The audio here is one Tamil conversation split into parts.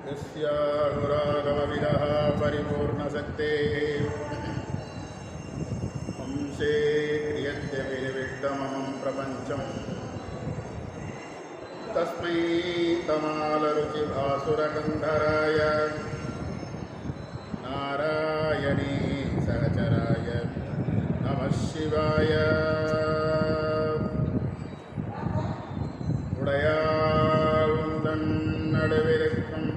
यस्यानुरागवविदः परिपूर्णशक्तेः अंशे क्रियत्यविनिविष्टमहं प्रपञ्चम् तस्मै तमालरुचिभासुरकन्धराय नारायणी सहचराय नमः शिवाय। உடையாள் நடுவிருக்கும்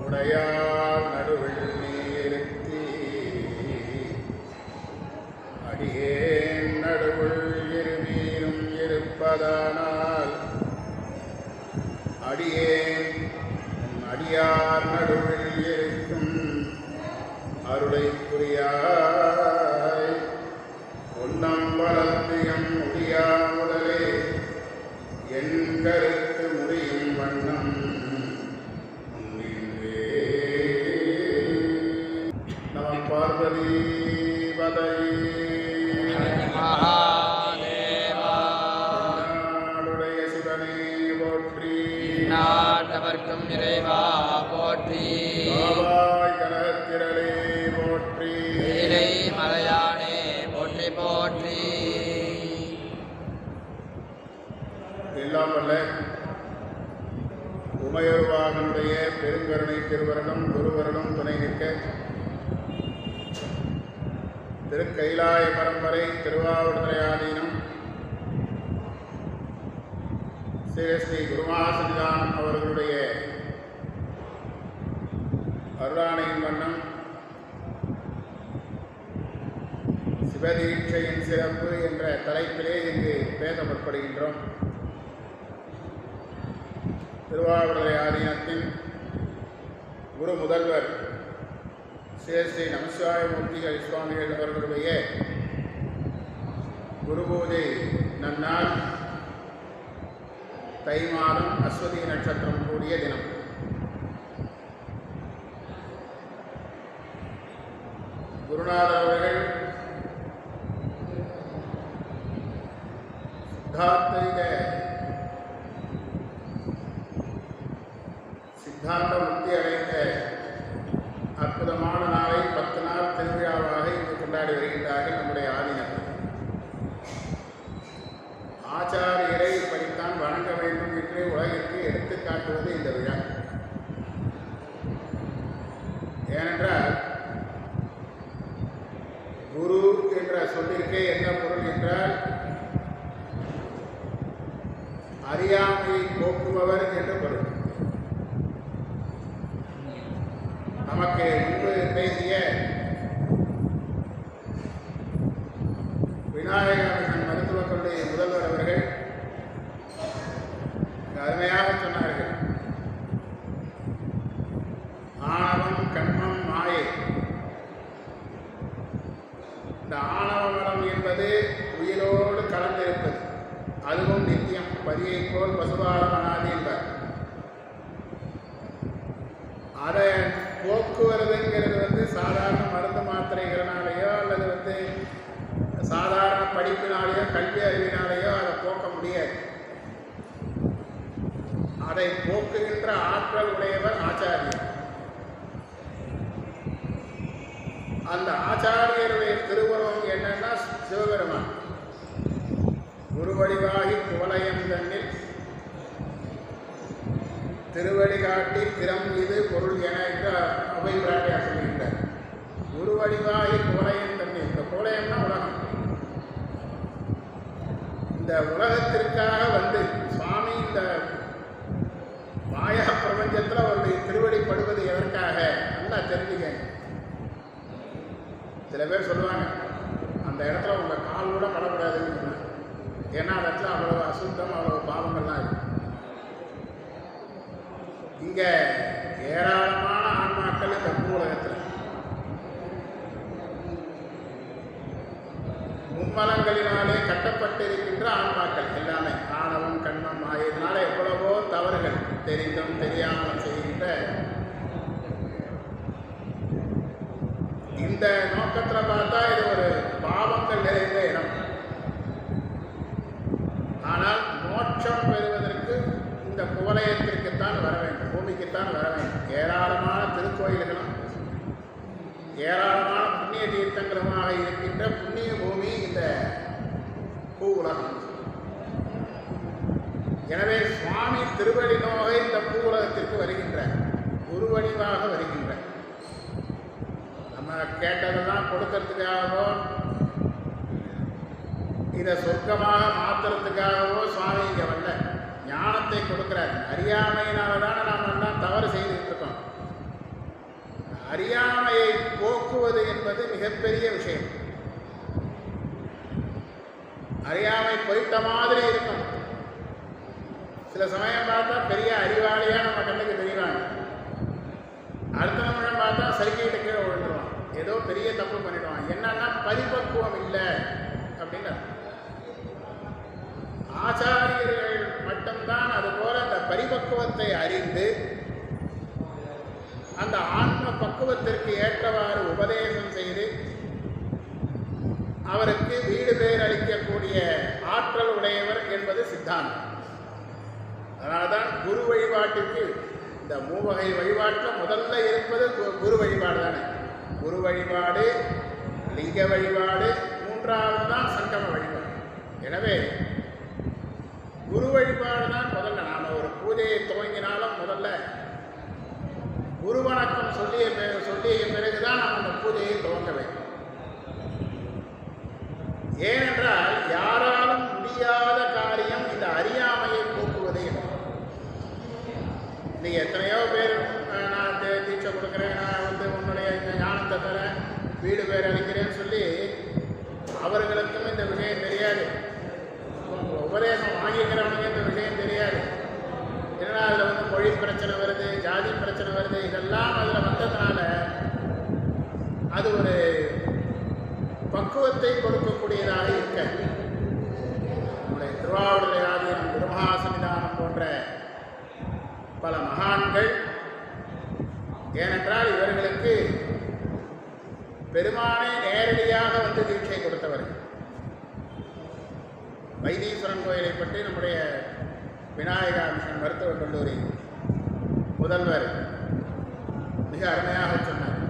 உடையாள் நடுவில் நீருத்தி அடியேன் நடுவுள் இருமீனும் இருப்பதானால் அடியேன் அடியார் நடுவில் இருக்கும் அருளை புரியாய் ஒன்னம் வளர்த்தியம் முடியா முதலே என் கருத்து முடியும் வண்ணம் நம பார்வதி நாடுடைய சிவனே போற்றி நாட்டவர்க்கும் இறைவா போற்றி பாவாய் கனகத்திரளே போற்றி இறை மலையானே போற்றி போற்றி. எல்லாம் வல்ல உமையொருவாகனுடைய பெருங்கருணை திருவருடம் குருவருடம் துணை நிற்க திருக்கைலாய பரம்பரை திருவாவடுதுறை ஆதீனம் ஸ்ரீ குருமாசன்னிதானம் அவர்களுடைய அருளாணையின் வண்ணம் சிவதீட்சையின் சிறப்பு என்ற தலைப்பிலே இங்கு பேச முற்படுகின்றோம். திருவாவடுதுறை ஆதீனத்தின் குரு முதல்வர் ஸ்ரீ நமசிவாயமூர்த்திகள் சுவாமிகள் அவர்களுடைய குரு பூஜை நன்னாள் தை மாதம் அஸ்வதி நட்சத்திரம் கூடிய தினம். குருநாதர் அவர்கள் சித்தாந்த முக்தி அடைந்த அற்புதமான நாளை 10 நாள் திருவிழாவாக இங்கு கொண்டாடி வருகின்றார்கள். நம்முடைய ஆதீனத்தில் ஆச்சாரியரை இப்படித்தான் வணங்க வேண்டும் என்று உலகிற்கு எடுத்து காட்டுவது இந்த விழா. ஏனென்றால் குரு என்ற சொல்லிற்கே என்ன பொருள் என்றால் அறியாமையை போக்குபவர் என்று பொருள். நமக்கு முன்பு பேசிய விநாயக மிஷன் மருத்துவக் கல்லூரி முதல்வர் அவர்கள் அருமையாக சொன்னார்கள். ஆணவம் கண்மம் மாயை. இந்த ஆணவ மனம் என்பது உயிரோடு கலந்திருப்பது, அதுவும் நித்தியம். பதியை போல் பசுபாலம் அனாதி என்பார். அதை போக்குவரதுங்கிறது சாதாரண மருந்து மாத்திரைகளினாலேயோ அல்லது சாதாரண படிப்பினாலேயோ கல்வி அறிவினாலேயோ அதை போக்க முடியாது. அதை போக்குகின்ற ஆற்றல் உடையவர் ஆச்சாரியர். அந்த ஆச்சாரியருடைய திருவுருவம் என்னன்னா சிவபெருமான். குருவடிவாகி குவலயம் தன்னில் திருவடி காட்டி திறம் இது பொருள் என என்று அவை பிராட்டியார் சொல்கின்றார். குருவடிவாகி குவலயம் தன்னில், இந்த குவலயம்னா உலகம். இந்த உலகத்திற்காக சுவாமி இந்த மாயா பிரபஞ்சத்தில் அவருடைய திருவடி படுவது எதற்காக நல்லா தெரிஞ்சுக்க. சில பேர் சொல்லுவாங்க அந்த இடத்துல உங்கள் கால் கூட படக்கூடாதுன்னு. ஏன்னா அந்த இடத்துல அவ்வளவு அசுத்தம், அவ்வளவு பாவங்கள்லாம் இருக்கு. இங்கே ஏராளமான ஆன்மாக்கள் இந்த பூவுலகத்தில் மும்மலங்களினாலே கட்டப்பட்டிருக்கின்ற ஆன்மாக்கள் எல்லாமே ஆணவம் கண்மம் ஆகியதுனால எவ்வளவோ தவறுகள் தெரிந்தும் தெரியாமல் செய்கின்ற இந்த நோக்கத்தில் பார்த்தா இது ஒரு பாவங்கள் நிறைந்த இடம். ஆனால் மோட்சம் பெறுவதற்கு இந்த குவலயத்திற்கு பூமிக்குத்தான் வர வேண்டும், பூமிக்குத்தான் வர வேண்டும். ஏராளமான திருக்கோயில்களும் ஏராளமான புண்ணிய தீர்த்தங்களுமாக இருக்கின்ற புண்ணிய பூமி இந்த பூ உலகம். எனவே சுவாமி திருவடி நோக இந்த பூ உலகத்திற்கு வருகின்றார், குருவடிவாக வருகின்றார். நம்ம கேட்டதெல்லாம் கொடுக்கறதுக்காகவோ இதை சொர்க்கமாக மாற்றுறதுக்காகவோ சுவாமி இங்கே வரல, ஞானத்தை கொடுக்கிறார். அறியாமையினால தானே நாம் எல்லாம் தவறு செய்துட்டு இருக்கோம். அறியாமையை போக்குவது என்பது மிகப்பெரிய விஷயம். அறியாமை போயிட்ட மாதிரி இருக்கும். சில சமயம் பார்த்தா பெரிய அறிவாளியா நம்ம கண்ணுக்கு தெரிவாங்க, அடுத்த நிமிடம் பார்த்தா சைக்கிட்டு கீழே விழுந்துருவான், ஏதோ பெரிய தப்பு பண்ணிடுவான். என்னன்னா பரிபக்குவம் இல்லை அப்படின்னு. ஆச்சாரியர்கள் மட்டும்தான் அதுபோல அந்த பரிபக்குவத்தை அறிந்து அந்த ஆன்ம பக்குவத்திற்கு ஏற்றவாறு உபதேசம் செய்து அவருக்கு வீடு பேர் அளிக்கக்கூடிய ஆற்றல் உடையவர் என்பது சித்தாந்தம். அதனால்தான் குரு வழிபாட்டுக்கு இந்த மூவகை வழிபாட்டில் முதல்ல இருப்பது குரு வழிபாடு தானே. குரு வழிபாடு, லிங்க வழிபாடு, மூன்றாவது தான் சங்கம வழிபாடு. எனவே குரு வழிபாடு தான் முதல்ல. நாம் ஒரு பூஜையை துவங்கினாலும் முதல்ல குரு வணக்கம் சொல்லிய பிறகுதான் நாம் அந்த பூஜையை துவங்க வேண்டும். ஏனென்றால் யாராலும் முடியாத காரியம் இந்த அறியாமையை போக்குவது என்று. நீங்கள் எத்தனையோ பேர் நான் தீட்சை கொடுக்குறேன், நான் உன்னுடைய இந்த ஞானத்தை தரேன், வீடு பேர் அளிக்கிறேன்னு சொல்லி அவர்களுக்கும் இந்த விஷயம் தெரியாது. உபதேசம் வாங்கிக்கிறவனுக்கு இந்த விஷயம் தெரியாது. ஏன்னா அதில் மொழி பிரச்சனை வருது, ஜாதி பிரச்சனை வருது, இதெல்லாம் அதில் வந்ததுனால அது ஒரு பக்குவத்தை கொடுக்கக்கூடியதாக இருக்க. நம்முடைய திருவாவூர் ஆதீனம், திருமகாசன்னிதானம் போன்ற பல மகான்கள், ஏனென்றால் இவர்களுக்கு பெருமானை நேரடியாக வந்து தீட்சை கொடுத்தவர்கள். வைத்தீஸ்வரன் கோயிலை பற்றி நம்முடைய விநாயகா மிஷன் மருத்துவக் கல்லூரி முதல்வர் மிக அருமையாக சொன்னார்.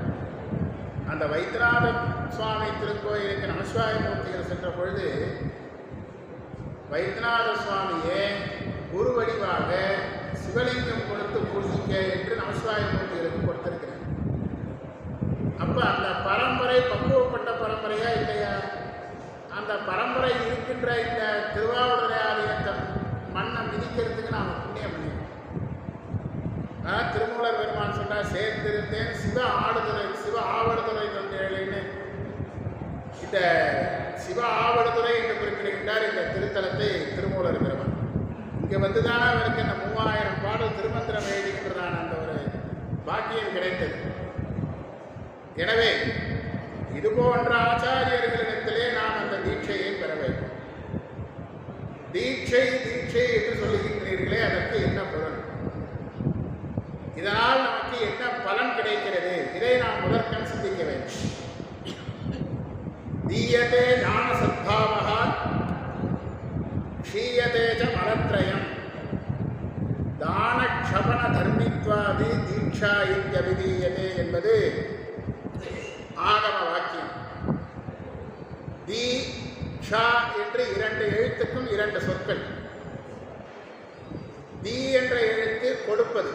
அந்த வைத்தியநாத சுவாமி திருக்கோயிலுக்கு நமசிவாய மூர்த்திகள் சென்ற பொழுது வைத்தியநாத சுவாமியே குரு வடிவாக சிவலிங்கம் கொடுத்து பூஜிக்க என்று நமசிவாய மூர்த்திகளுக்கு கொடுத்திருக்கிறார். அப்போ அந்த பரம்பரை பக்குவப்பட்ட பரம்பரையா இல்லையா? அந்த பரம்பரை இருக்கின்ற இந்த திருவாவூர் ஆதீனத்தை மண்ணை மிதிக்கிறதுக்கு நாம் புண்ணியம் பண்ணிடுவோம். திருமூலர் பெருமான் சொன்னார், சேர்ந்திருந்தேன் சிவ ஆடுதுறை, சிவ ஆவடுதுறை தந்தேன்னு. இந்த சிவ ஆவடுதுறை என்று குறிப்பிடுகின்றார் இந்த திருத்தலத்தை திருமூலர் பெருமான். இங்கே வந்துதானே அவருக்கு இந்த 3000 பாடல் திருமந்திரம் எழுதுகின்றதான அந்த ஒரு பாக்கியம் கிடைத்தது. எனவே இது போன்ற ஆச்சாரியர்களிடத்திலே நாம் அந்த தீட்சையை பெற வேண்டும். தீட்சை தீட்சை என்று சொல்லுகின்றீர்களே, அதற்கு என்ன பொருள்? இதனால் நமக்கு என்ன பலன் கிடைக்கிறது? இதை நாம் முதற்கண் சிந்திக்க வேண்டும். தீயதே ஞான சத்பாவா க்ஷீயதே ச மலத்ரயம் தான க்ஷபண தர்மித்வாதி தீட்சா இத்யபிதீயதே என்பது ஆகம வாக்கியம். தீக்ஷா என்று 2 எழுத்துக்கும் 2 சொற்கள். தி என்ற எழுத்து கொடுப்பது,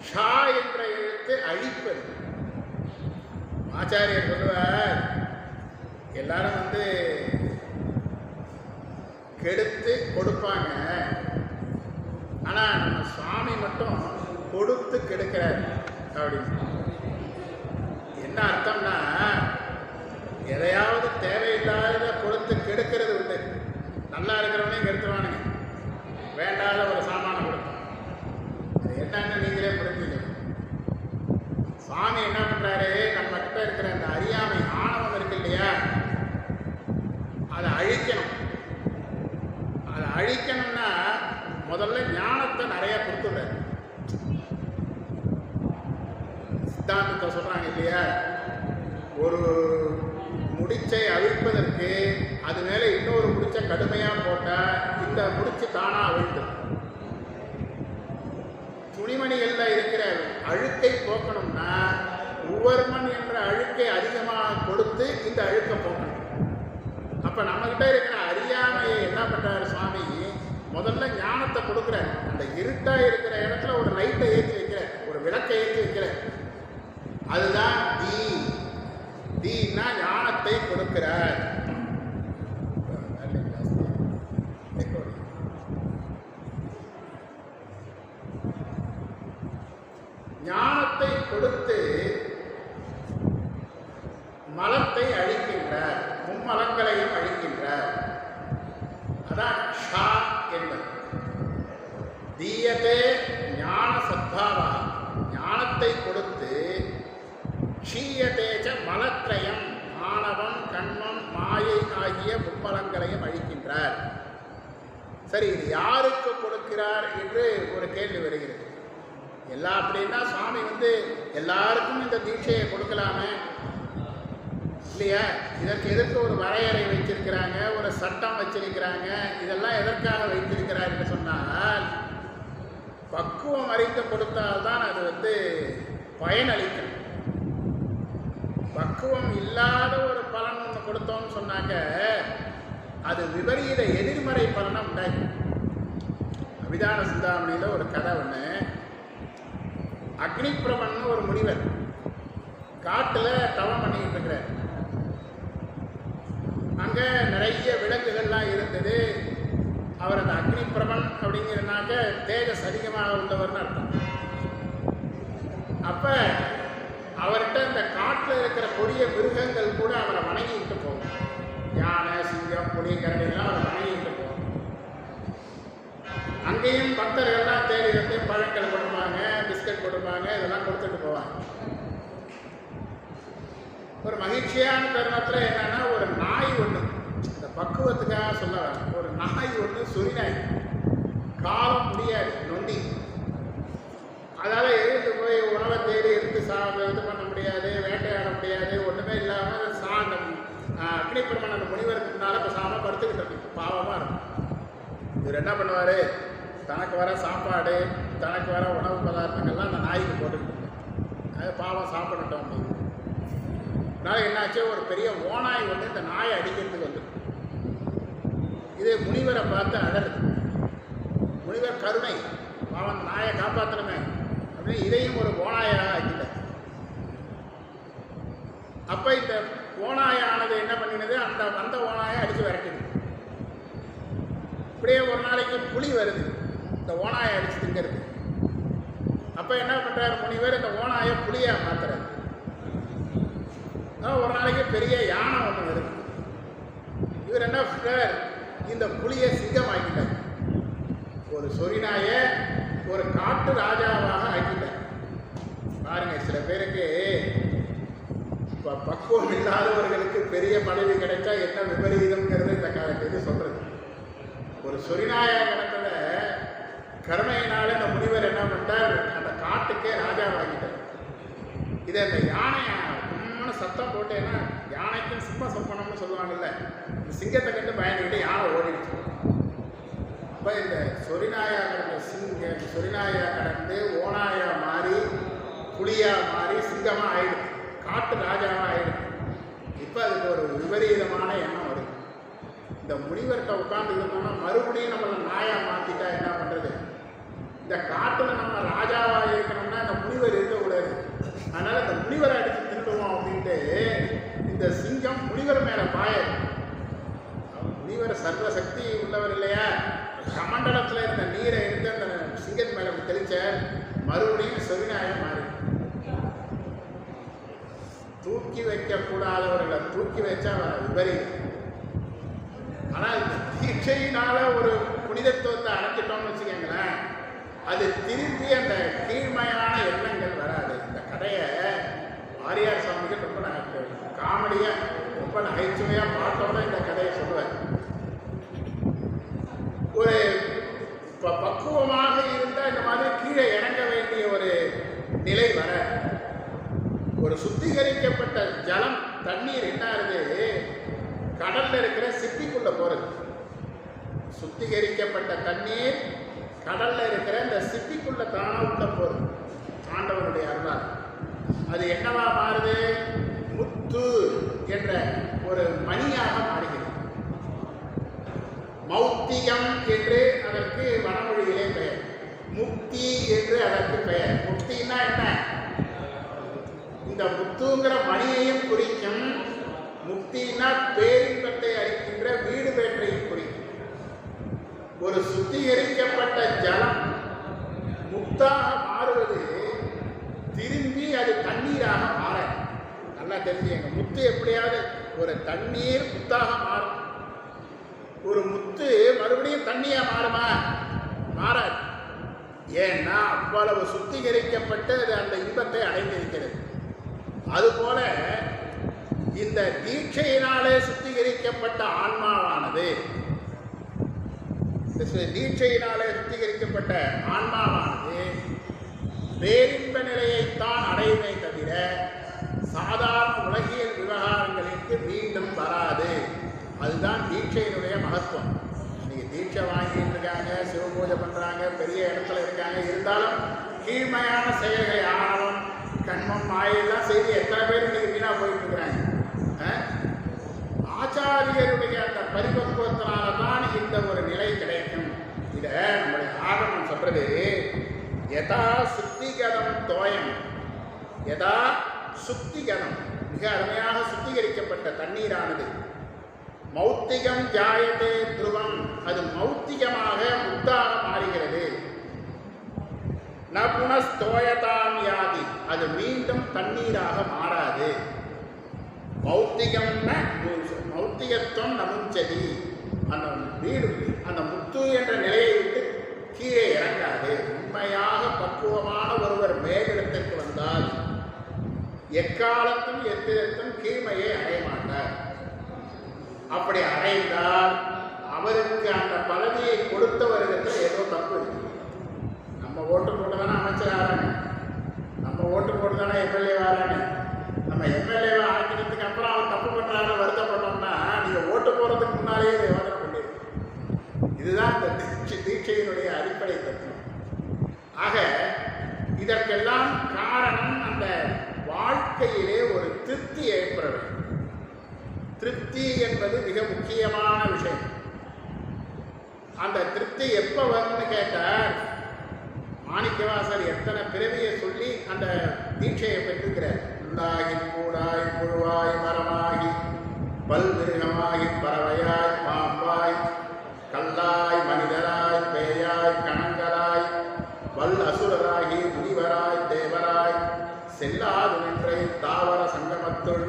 ஷா என்ற எழுத்து அழிப்பது. ஆச்சாரியர் சொல்லுவார், எல்லாரும் கெடுத்து கொடுப்பாங்க, ஆனால் நம்ம சுவாமி மட்டும் கொடுத்து கெடுக்கிறார் அப்படின்னு. என்ன அர்த்தம்னா, எதையாவது தேவையில்லாத கொடுத்து கெடுக்கிறது உண்டு. நல்லா இருக்கிறவனையும் கெடுத்துருவானுங்க, வேண்டாத ஒரு சாமானை கொடுத்தோம். அது என்னன்னு நீங்களே புரிஞ்சுக்கணும். சுவாமி என்ன பண்ணுறாரு, நம்ம கிட்ட இருக்கிற அந்த அறியாமை ஆணவம் இருக்கு இல்லையா, அதை அழிக்கணும். அதை அழிக்கணும்னா முதல்ல ஞானத்தை நிறைய கொடுத்துடுறாரு. சித்தாந்தத்தை சொல்கிறாங்க இல்லையா, ஒரு முடிச்சை அவிழ்ப்பதற்கு அது மேலே இன்னொரு முடிச்சை கடுமையாக போட்டால் இந்த முடிச்சு தானாக அவிழ்த்துடும். அழுக்கை அதிகமாக கொடுத்து இந்த அழுக்கை போக்கணும். அப்போ நம்மகிட்ட இருக்கிற அறியாமையை என்ன பண்ணுறாரு சுவாமி, முதல்ல ஞானத்தை கொடுக்குறாரு. அந்த இருட்டாக இருக்கிற இடத்துல ஒரு லைட்டை ஏற்றி வைக்கிற, ஒரு விளக்கை ஏற்றி வைக்கிற, அதுதான் தீன்னா ஞானத்தை கொடுக்கிறார். ஞானத்தை கொடுத்து மலத்தை அழிக்கின்றார், மும்மலங்களையும் அழிக்கின்றார். அதான் ஷா என்பது. தீயதே ஞான சத்பாவா, ஞானத்தை கொடுத்து க்ஷீயதேச்ச மலத்ரயம், ஆணவம் கண்மம் மாயை ஆகிய மும்மலங்களையும் அழிக்கின்றார். சரி, இது யாருக்கு கொடுக்கிறார் என்று ஒரு கேள்வி வருகிறது. அப்படின்னா சுவாமி எல்லாருக்கும் இந்த தீட்சையை கொடுக்கலாமே இல்லையா? இதற்கு எதற்கு ஒரு வரையறை வைத்திருக்கிறாங்க, ஒரு சட்டம் வச்சிருக்கிறாங்க. இதெல்லாம் எதற்காக வைத்திருக்கிறார் என்று சொன்னால், பக்குவம் அறிந்து கொடுத்தால்தான் அது பயனளிக்கும். பக்குவம் இல்லாத ஒரு பலன் ஒன்று கொடுத்தோம்னு சொன்னாக்க அது விபரீத எதிர்மறை பலனை உண்டாகும். அபிதான சிந்தாமணியில் ஒரு கதை ஒன்று. அக்னிபிரமன் ஒரு முனிவர் காட்டில் தவம் பண்ணிக்கிட்டு இருக்கிறார். அங்கே நிறைய விலங்குகள்லாம் இருந்தது. அவர் அந்த அக்னிபிரமன் அப்படிங்கிறனாக்க தேஜஸ் அதிகமாக உள்ளவர்னு அர்த்தம். அப்போ அவர்கிட்ட இந்த காட்டில் இருக்கிற கொடிய மிருகங்கள் கூட அவரை வணங்கிக்கிட்டு போகும். யானை, சிங்கம், புலி, கரடியெல்லாம் அவரை வணங்கிக்கிட்டு போகும். அங்கேயும் பக்தர்கள்லாம் தேடி வந்து பழங்கள் கொடுப்பாங்க, பிஸ்கட் கொடுப்பாங்க, இதெல்லாம் கொடுத்துட்டு போவாங்க. ஒரு மகிழ்ச்சியான தருணத்தில் என்னன்னா, ஒரு நாய் ஒன்று, இந்த பக்குவத்துக்காக சொல்ல ஒரு நாய் ஒன்று, சொரிநாய், காலம் முடியாது, நொண்டி. அதால் எழுந்து போய் உணவை தேடி எடுத்து இது பண்ண முடியாது, வேட்டையாட முடியாது, ஒன்றுமே இல்லாமல் அக்னிபிரமன் அந்த முனிவருக்கு முன்னால் பேசாமல் படுத்துக்கிட்டு இருக்கு. பாவமாக இருக்கும். இவர் என்ன பண்ணுவார், தனக்கு வர சாப்பாடு, தனக்கு வர உணவு பதார்த்தங்கள்லாம் அந்த நாய்க்கு போட்டுக்கிட்டு, அது பாவம் சாப்பிடட்டும் அப்படின்னு. அதனால் என்னாச்சு, ஒரு பெரிய ஓநாய் இந்த நாயை அடிக்கிறதுக்கு வந்து இது முனிவரை பார்த்து அழறது. முனிவர் கருணை, பாவம் நாயை காப்பாற்றணுமே அப்படின்னு இதையும் ஒரு ஓநாயாக ஆக்கிட்டார். அப்போ இந்த ஓநாயானது என்ன பண்ணினது, அந்த ஓநாயை அடித்து விரட்டிடுது. இப்படியே ஒரு நாளைக்கு புலி வருது இந்த ஓநாயை அடித்து திங்கிறது. அப்போ என்ன பண்ணுறார் முனிவர், இந்த ஓநாயை புலியாக மாற்றுறாரு. ஒரு நாளைக்கு பெரிய யானை ஒன்று வருது. இவர் என்ன பண்ணுறார், இந்த புலியை சிங்கம் ஆக்கிட்டார். ஒரு சொரிநாயை ஒரு காட்டு ராஜாவாக ஆக்கிட்டார். பாருங்க, சில பேருக்கு இப்போ பக்குவம் இல்லாதவர்களுக்கு பெரிய பதவி கிடைச்சா என்ன விபரீதம்ங்கிறது இந்த இது சொல்றது. ஒரு சொரிநாயா கிடந்தத கருணையினால இந்த முனிவர் என்ன பண்ணார், அந்த காட்டுக்கே ராஜாவாகிட்டார். இதை இந்த யானையை சத்தம் போட்டேன்னா, யானைக்கும் சிம்ம சொப்பனம்னு சொல்லுவாங்கல்ல, இந்த சிங்கத்தை கண்டு பயந்துக்கிட்டு யானை ஓடிடுச்சு. அப்போ இந்த சொரிநாயா கடந்த சொரிநாயா கடந்து ஓநாயா மாறி புலியாக மாறி சிங்கமாக ஆயிடுது, காட்டு ராஜாவாக ஆயிடுது. இப்போ அதுக்கு ஒரு விபரீதமான எண்ணம் வருது. இந்த முனிவர்கிட்ட உட்காந்து இருந்தோம்னா மறுபடியும் நம்மளை நாயாக மாற்றிட்டா என்ன பண்ணுறது? இந்த காட்டில் நம்ம ராஜாவாக இருக்கணும்னா இந்த முனிவர் இருக்கக்கூடாது. அதனால் இந்த முனிவரை அடித்து தின்னுடுவோம் அப்படின்ட்டு இந்த சிங்கம் முனிவர் மேலே பாயாது. முனிவர் சர்வசக்தி உள்ளவர் இல்லையா? கமண்டலத்தில் இருந்த நீரை எடுத்து அந்த சிங்கத்து மேலே தெளிச்ச மறுபடியும் சொரிநாயம் மாறி. தூக்கி வைக்கக்கூடாதவர்களை தூக்கி வச்சா விபரீதம். ஆனால் இந்த தீட்சையினால ஒரு புனிதத்துவத்தை அடைச்சிட்டோம்னு வச்சுக்கோங்களேன், அது திரும்பி அந்த கீழ்மையான எண்ணங்கள் வராது. இந்த கதையை ஆரியார் சுவாமிக்கு ரொம்ப காமெடியாக ரொம்ப நகைச்சுவையாக பார்த்தோம்னா இந்த கதையை சொல்லுவார். ஒரு இப்போ பக்குவமாக இருந்தால் இந்த மாதிரி கீழே இறங்க வேண்டிய ஒரு நிலை வர, ஒரு சுத்திகரிக்கப்பட்ட ஜலம் தண்ணீர் என்ன ஆகுது, கடலில் இருக்கிற சிப்பிக்குள்ளே போகிறது. சுத்திகரிக்கப்பட்ட தண்ணீர் கடலில் இருக்கிற இந்த சிப்பிக்குள்ளே தானாக உள்ள போகிறது. ஆண்டவனுடைய அருளால் அது என்னவா மாறுது, முத்து என்ற ஒரு மணியாக மாறுகிறது. மௌத்திகம் என்று அதற்கு வடமொழியிலே பெயர், முக்தி என்று அதற்கு பெயர். முக்தின்னா என்ன? இந்த முத்துங்கிற மணியையும் குறிக்கும். முக்தினா பேரின்பத்தை அளிக்கின்ற வீடு பேற்றையும் குறிக்கும். ஒரு சுத்திகரிக்கப்பட்ட ஜலம் முத்தாக மாறுவது திரும்பி அது தண்ணீராக மாற. நல்லா தெரிஞ்சுங்க, முத்து எப்படியாவது ஒரு தண்ணீர் முத்தாக மாறும். ஒரு முத்து மறுபடியும் தண்ணியா மாறுமா? மாறாது. ஏன்னா அவ்வளவு சுத்திகரிக்கப்பட்டு அது அந்த இன்பத்தை அடைந்திருக்கிறது. அதுபோல இந்த தீட்சையினாலே சுத்திகரிக்கப்பட்ட ஆன்மாவானது, தீட்சையினாலே சுத்திகரிக்கப்பட்ட ஆன்மாவானது பேரின்ப நிலையைத்தான் அடையுமே தவிர சாதாரண உலகியல் விவகாரங்களுக்கு மீண்டும் வராது. அதுதான் தீட்சையினுடைய மகத்துவம். நீங்கள் தீட்சை வாங்கிட்டு இருக்காங்க, சிவபூஜை பண்ணுறாங்க, பெரிய இடத்துல இருக்காங்க, இருந்தாலும் கீழ்மையான செயல்களை ஆணவம், கண்மம், மாயெல்லாம் செய்து எத்தனை பேர் இன்னைக்கு வீணாக போயிட்டு இருக்கிறாங்க. ஆச்சாரியருடைய அந்த பரிபக்குவத்தினால தான் இந்த ஒரு நிலை கிடைக்கும். இதை நம்முடைய ஆகமம் சொல்றது, யதா சுத்திகதம் தோயம், யதா சுத்திகதம், மிக அருமையாக சுத்திகரிக்கப்பட்ட தண்ணீரானது மௌத்திகம் ஜாயதே துருவம், அது மௌத்திகமாக முத்தாக மாறுகிறது. நபுணஸ்தோயதாம் யாதி, அது மீண்டும் தண்ணீராக மாறாது. மௌத்திகம்னா மௌத்திகத்துவம் நமுஞ்சதி, அந்த வீடு அந்த முத்து என்ற நிலையை விட்டு கீழே இறங்காது. உண்மையாக பக்குவமான ஒருவர் மேலிடத்திற்கு வந்தால் எக்காலத்தும் எத்திரத்தும் கீழ்மையை அடைய மாட்டார். அப்படி அடைந்தால் அவருக்கு அந்த பதவியை கொடுத்தவர்களிடத்தில் ஏதோ தப்பு இருக்கு. நம்ம ஓட்டு போட்டு தானே அமைச்சர் ஆறாங்க, நம்ம ஓட்டு போட்டு தானே எம்எல்ஏ ஆறாங்க. நம்ம எம்எல்ஏவை ஆக்கினதுக்கு அப்புறம் அவர் தப்பு பண்ணுறாங்க வருத்தப்பட்டோம்னா நீங்கள் ஓட்டு போகிறதுக்கு முன்னாலேயே யோசனை பண்ணிடுங்க. இதுதான் இந்த தீட்சையினுடைய அடிப்படை தத்துவம். ஆக இதற்கெல்லாம் காரணம் அந்த வாழ்க்கையிலே ஒரு திருப்தி ஏற்பட வேண்டும். திருப்தி என்பது மிக முக்கியமான விஷயம். அந்த திருப்தி எப்போ வரும்னு கேட்டால், மாணிக்கவாசர் எத்தனை பிறவியை சொல்லி அந்த தீட்சையை பெற்றிருக்கிறார். உள்ளாகி கூடாய் புழுவாய் மரமாகி பல்விருகமாகி பறவையாய் பாம்பாய் கல்லாய் மனிதராய் பேயாய் கணங்களாய் வல் அசுரராகி முனிவராய் தேவராய் செல்லாது நின்றை தாவர சங்கமத்துள்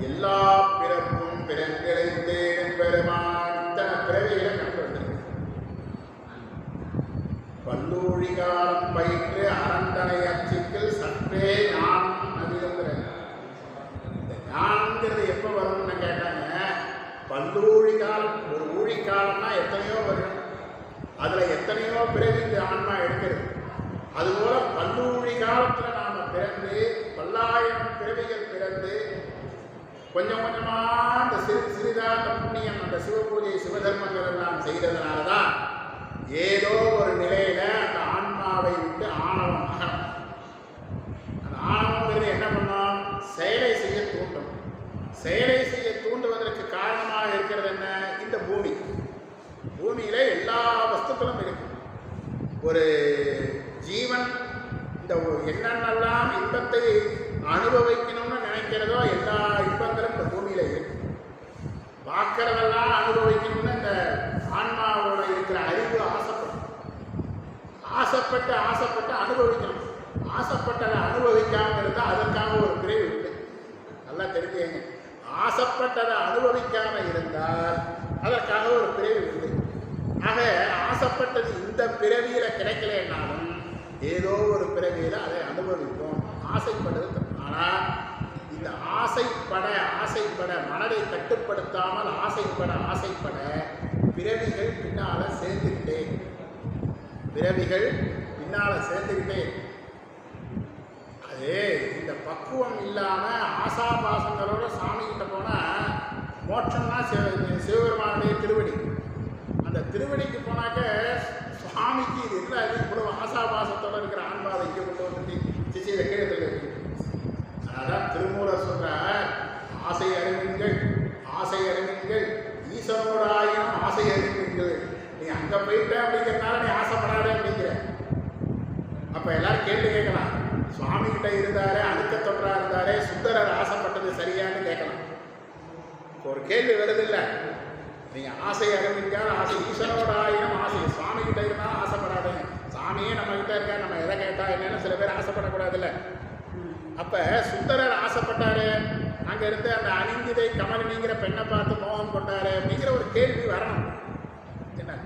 எல்லா பிறப்பும் பிறந்திழைத்தேன் பெருமான். இத்தனை பிறவிகளை கண்டு வந்திருக்கு. பல்லூழி காலம் பயிற்று அரண்டனை அச்சிக்கில் சற்றே ஞானம் நவிழுங்கிறது. இந்த ஞானங்கிறது எப்போ வரும்னு கேட்டாங்க, பல்லூழி காலம், ஒரு ஊழி காலம்னா எத்தனையோ வரும், அதில் எத்தனையோ பிறவி இந்த ஆன்மா எடுக்கிறது. அதுபோல பல்லூழி காலத்தில் நாம் பிறந்து பல்லாயிரம் பிறவிகள் பிறந்து கொஞ்சம் கொஞ்சமாக அந்த சிறிதாக அந்த புண்ணியம், அந்த சிவபூஜை சிவதர்மங்கள் எல்லாம் செய்ததுனால தான் ஏதோ ஒரு நிலையில அந்த ஆன்மாவை விட்டு ஆணவம் அகலும். அந்த ஆணவங்கிறது என்ன பண்ணும்? செயலை செய்ய தூண்டும். செயலை செய்ய தூண்டுவதற்கு காரணமாக இருக்கிறது என்ன? இந்த பூமி. பூமியில எல்லா வஸ்துக்களும் இருக்கு. ஒரு ஜீவன் இந்த என்னென்னலாம் இன்பத்தை அனுபவிக்கணும்னு நினைக்கிறதோ எல்லா இன்பங்களும் இந்த பூமியில இருக்கு. பார்க்கறதெல்லாம் அனுபவிக்கணும்னு இந்த ஆன்மாவோட இருக்கிற அறிவு ஆசைப்படும். ஆசைப்பட்டு ஆசைப்பட்டு அனுபவிக்கணும். ஆசைப்பட்டதை அனுபவிக்காம இருந்தால் அதற்காக ஒரு பிறவி உண்டு. நல்லா தெரிஞ்சுங்க. ஆசைப்பட்டதை அனுபவிக்காம இருந்தால் அதற்காக ஒரு பிறவி உண்டு. ஆக ஆசைப்பட்டது இந்த பிறவியில கிடைக்கலன்னாலும் ஏதோ ஒரு பிறவியில அதை அனுபவிப்போம். ஆசைப்படுறது. ஆனால் இந்த ஆசைப்பட மனதை கட்டுப்படுத்தாமல் ஆசைப்பட பிறவிகள் பின்னால சேர்ந்துக்கிட்டே அது இந்த பக்குவம் இல்லாமல் ஆசாபாசங்களோட சாமிகிட்ட போனால் மோட்சம்னா சிவபெருமானுடைய திருவடி. அந்த திருவடிக்கு போனாக்க சுவாமிக்கு இது இல்லை, அது இவ்வளவு ஆசாபாசத்தோடு இருக்கிற ஆன்மாவை இங்கே கொண்டு வந்துட்டு சிச்சையில் கீழே. அதான் திருமூலர் சொல்ற அப்போ எல்லாரும் கேள்வி கேட்கலாம், சுவாமி கிட்ட இருந்தாரே, அணுக்க தொண்டரா இருந்தாரே, சுந்தரர் ஆசைப்பட்டது சரியான்னு கேட்கலாம். ஒரு கேள்வி வருது இல்லை, நீங்கள் ஆசை அறிவிக்கால் ஆசை ஈஸ்வரோட ஆயிரம் ஆசை, சுவாமி கிட்ட இருந்தாலும் ஆசைப்படாதுங்க. சாமியே நம்ம கிட்ட இருக்கா, நம்ம எதை கேட்டா என்னன்னு சில பேர் ஆசைப்படக்கூடாதுல்ல. அப்போ சுந்தரர் ஆசைப்பட்டாரு, அங்கே இருந்து அந்த அணிந்திதை கமலினிங்கிற பெண்ணை பார்த்து மோகம் கொண்டாரு அப்படிங்கிற ஒரு கேள்வி வரணும். என்ன